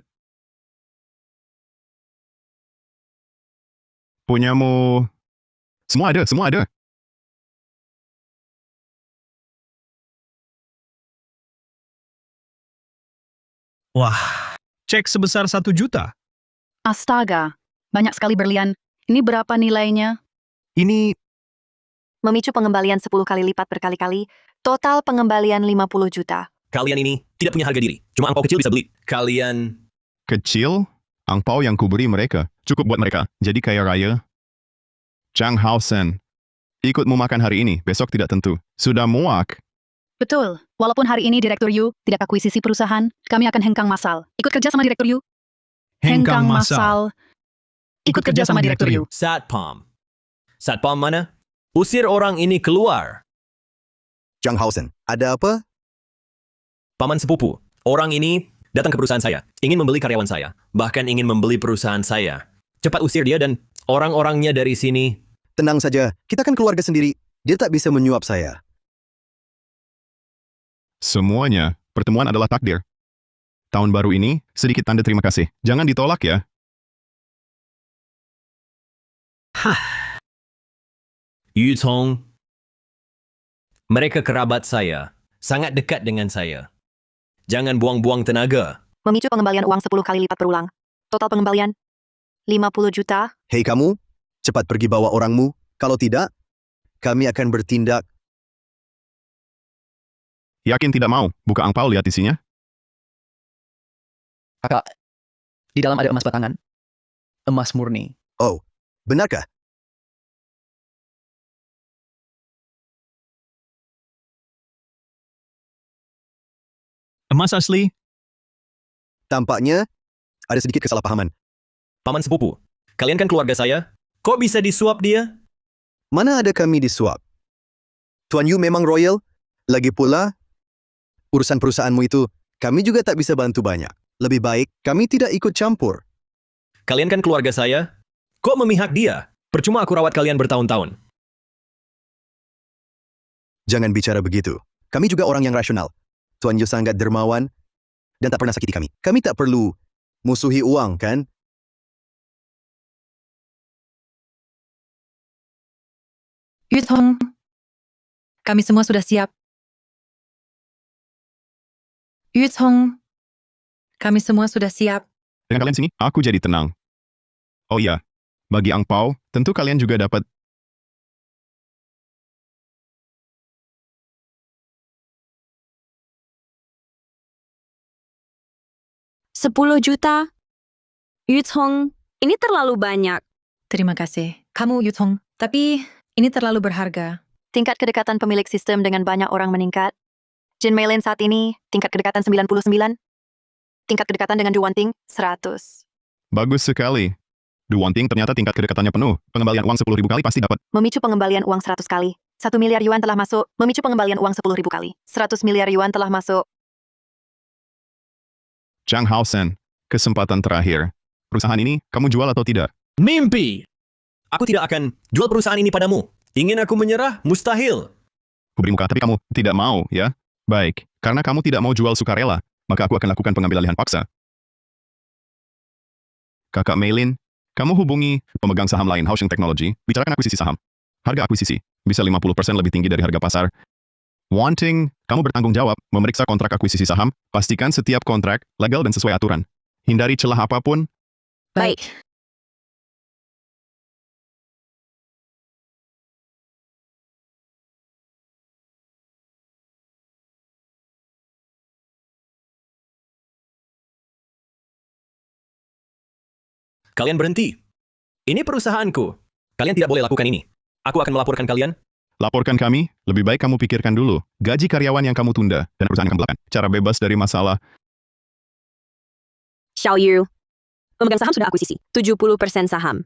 Punyamu. Semua ada, semua ada. Wah, cek sebesar 1 juta. Astaga, banyak sekali berlian. Ini berapa nilainya? Ini Memicu pengembalian 10 kali lipat berkali-kali, total pengembalian 50 juta. Kalian ini tidak punya harga diri. Cuma angpau kecil bisa beli. Kalian... Kecil? Angpau yang kuberi mereka. Cukup buat mereka. Jadi kaya raya. Zhang Hausen. Ikutmu makan hari ini, besok tidak tentu. Sudah muak. Betul. Walaupun hari ini Direktur Yu tidak akuisisi perusahaan, kami akan hengkang massal. Ikut kerja sama Direktur Yu. Hengkang massal. Ikut kerja sama Direktur Yu. Satpam. Satpam mana? Usir orang ini keluar. Zhang Hausen, ada apa? Paman sepupu. Orang ini datang ke perusahaan saya. Ingin membeli karyawan saya. Bahkan ingin membeli perusahaan saya. Cepat usir dia dan orang-orangnya dari sini. Tenang saja, kita kan keluarga sendiri. Dia tak bisa menyuap saya. Semuanya, pertemuan adalah takdir. Tahun baru ini, sedikit tanda terima kasih. Jangan ditolak ya. Yu Tong. Mereka kerabat saya. Sangat dekat dengan saya. Jangan buang-buang tenaga. Memicu pengembalian uang 10 kali lipat berulang. Total pengembalian 50 juta. Hei kamu, cepat pergi bawa orangmu. Kalau tidak, kami akan bertindak. Yakin tidak mau? Buka angpau, lihat isinya. Kakak, di dalam ada emas batangan. Emas murni. Oh, benarkah? Emas asli? Tampaknya ada sedikit kesalahpahaman. Paman sepupu. Kalian kan keluarga saya. Kok bisa disuap dia? Mana ada kami disuap? Tuan Yu memang royal. Lagi pula, urusan perusahaanmu itu, kami juga tak bisa bantu banyak. Lebih baik, kami tidak ikut campur. Kalian kan keluarga saya. Kok memihak dia? Percuma aku rawat kalian bertahun-tahun. Jangan bicara begitu. Kami juga orang yang rasional. Tuan Yu sangat dermawan dan tak pernah sakiti kami. Kami tak perlu musuhi uang, kan? Yutong, kami semua sudah siap. Yutong, kami semua sudah siap. Dengan kalian sini, aku jadi tenang. Oh iya, bagi angpau, tentu kalian juga dapat 10 juta? Yutong, ini terlalu banyak. Terima kasih. Kamu Yutong, tapi ini terlalu berharga. Tingkat kedekatan pemilik sistem dengan banyak orang meningkat. Jin Meilin saat ini, tingkat kedekatan 99. Tingkat kedekatan dengan Du Wanting, 100. bagus sekali. Du Wanting ternyata tingkat kedekatannya penuh. Pengembalian uang 10.000 kali pasti dapat. Memicu pengembalian uang 100 kali. 1 miliar yuan telah masuk. Memicu pengembalian uang 10.000 kali. 100 miliar yuan telah masuk. Zhang Haosen, kesempatan terakhir. Perusahaan ini, kamu jual atau tidak? Mimpi! Aku tidak akan jual perusahaan ini padamu. Ingin aku menyerah? Mustahil. Kuberi muka, tapi kamu tidak mau, ya? Baik, karena kamu tidak mau jual sukarela, maka aku akan lakukan pengambil alihan paksa. Kakak Meilin, kamu hubungi pemegang saham lain Haosheng Technology, bicarakan akuisisi saham. Harga akuisisi bisa 50% lebih tinggi dari harga pasar. Wanting, kamu bertanggung jawab memeriksa kontrak akuisisi saham, pastikan setiap kontrak legal dan sesuai aturan. Hindari celah apapun. Baik. Kalian berhenti. Ini perusahaanku. Kalian tidak boleh lakukan ini. Aku akan melaporkan kalian. Laporkan kami, lebih baik kamu pikirkan dulu. Gaji karyawan yang kamu tunda, dan perusahaan yang kamu belakang. Cara bebas dari masalah. Xiao Yu, pemegang saham sudah akuisisi. 70% saham.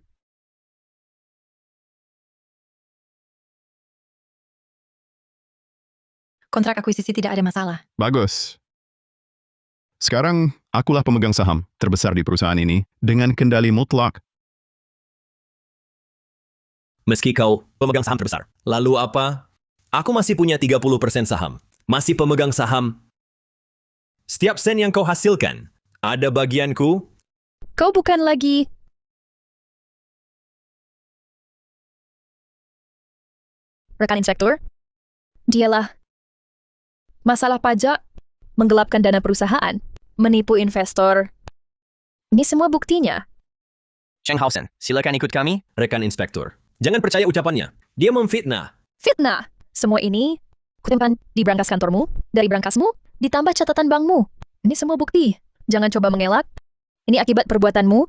Kontrak akuisisi tidak ada masalah. Bagus. Sekarang, akulah pemegang saham terbesar di perusahaan ini, dengan kendali mutlak. Meski kau pemegang saham terbesar. Lalu apa? Aku masih punya 30% saham. Masih pemegang saham. Setiap sen yang kau hasilkan, ada bagianku. Kau bukan lagi... rekan inspektur? Dialah masalah pajak, menggelapkan dana perusahaan, menipu investor. Ini semua buktinya. Zhang Haosen, silakan ikut kami. Rekan inspektur. Jangan percaya ucapannya. Dia memfitnah. Fitnah! Semua ini kutimpan di brankas kantormu, dari brankasmu, ditambah catatan bankmu. Ini semua bukti. Jangan coba mengelak. Ini akibat perbuatanmu.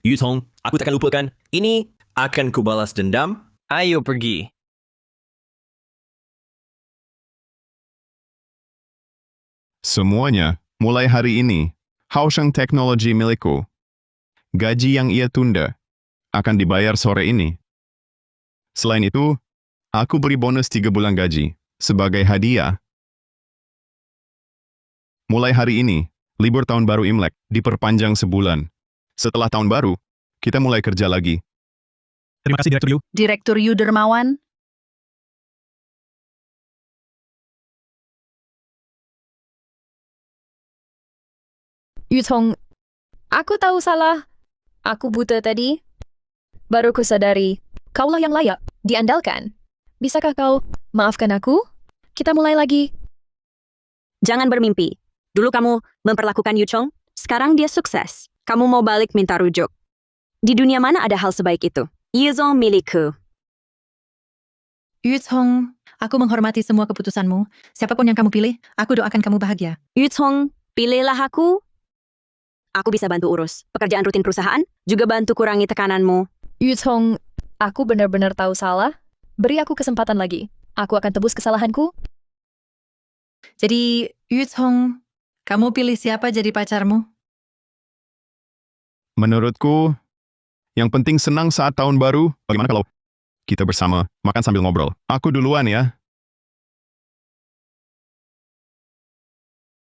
Yutong, aku takkan lupakan. Ini akan kubalas dendam. Ayo pergi. Semuanya, mulai hari ini, Haosheng Technology milikku. Gaji yang ia tunda akan dibayar sore ini. Selain itu, aku beri bonus 3 bulan gaji sebagai hadiah. Mulai hari ini, libur tahun baru Imlek diperpanjang sebulan. Setelah tahun baru, kita mulai kerja lagi. Terima kasih, Direktur Yu. Direktur Yu Dermawan, Yutong, aku tahu salah. Aku buta tadi. Baru ku sadari, kaulah yang layak, diandalkan. Bisakah kau maafkan aku? Kita mulai lagi. Jangan bermimpi. Dulu kamu memperlakukan Yu Chong, sekarang dia sukses. Kamu mau balik minta rujuk. Di dunia mana ada hal sebaik itu? Yuzong milikku. Yutong, aku menghormati semua keputusanmu. Siapapun yang kamu pilih, aku doakan kamu bahagia. Yutong, pilihlah aku. Aku bisa bantu urus pekerjaan rutin perusahaan, juga bantu kurangi tekananmu. Yutong, aku benar-benar tahu salah. Beri aku kesempatan lagi. Aku akan tebus kesalahanku. Jadi, Yutong, kamu pilih siapa jadi pacarmu? Menurutku, yang penting senang saat tahun baru. Bagaimana kalau kita bersama makan sambil ngobrol? Aku duluan ya.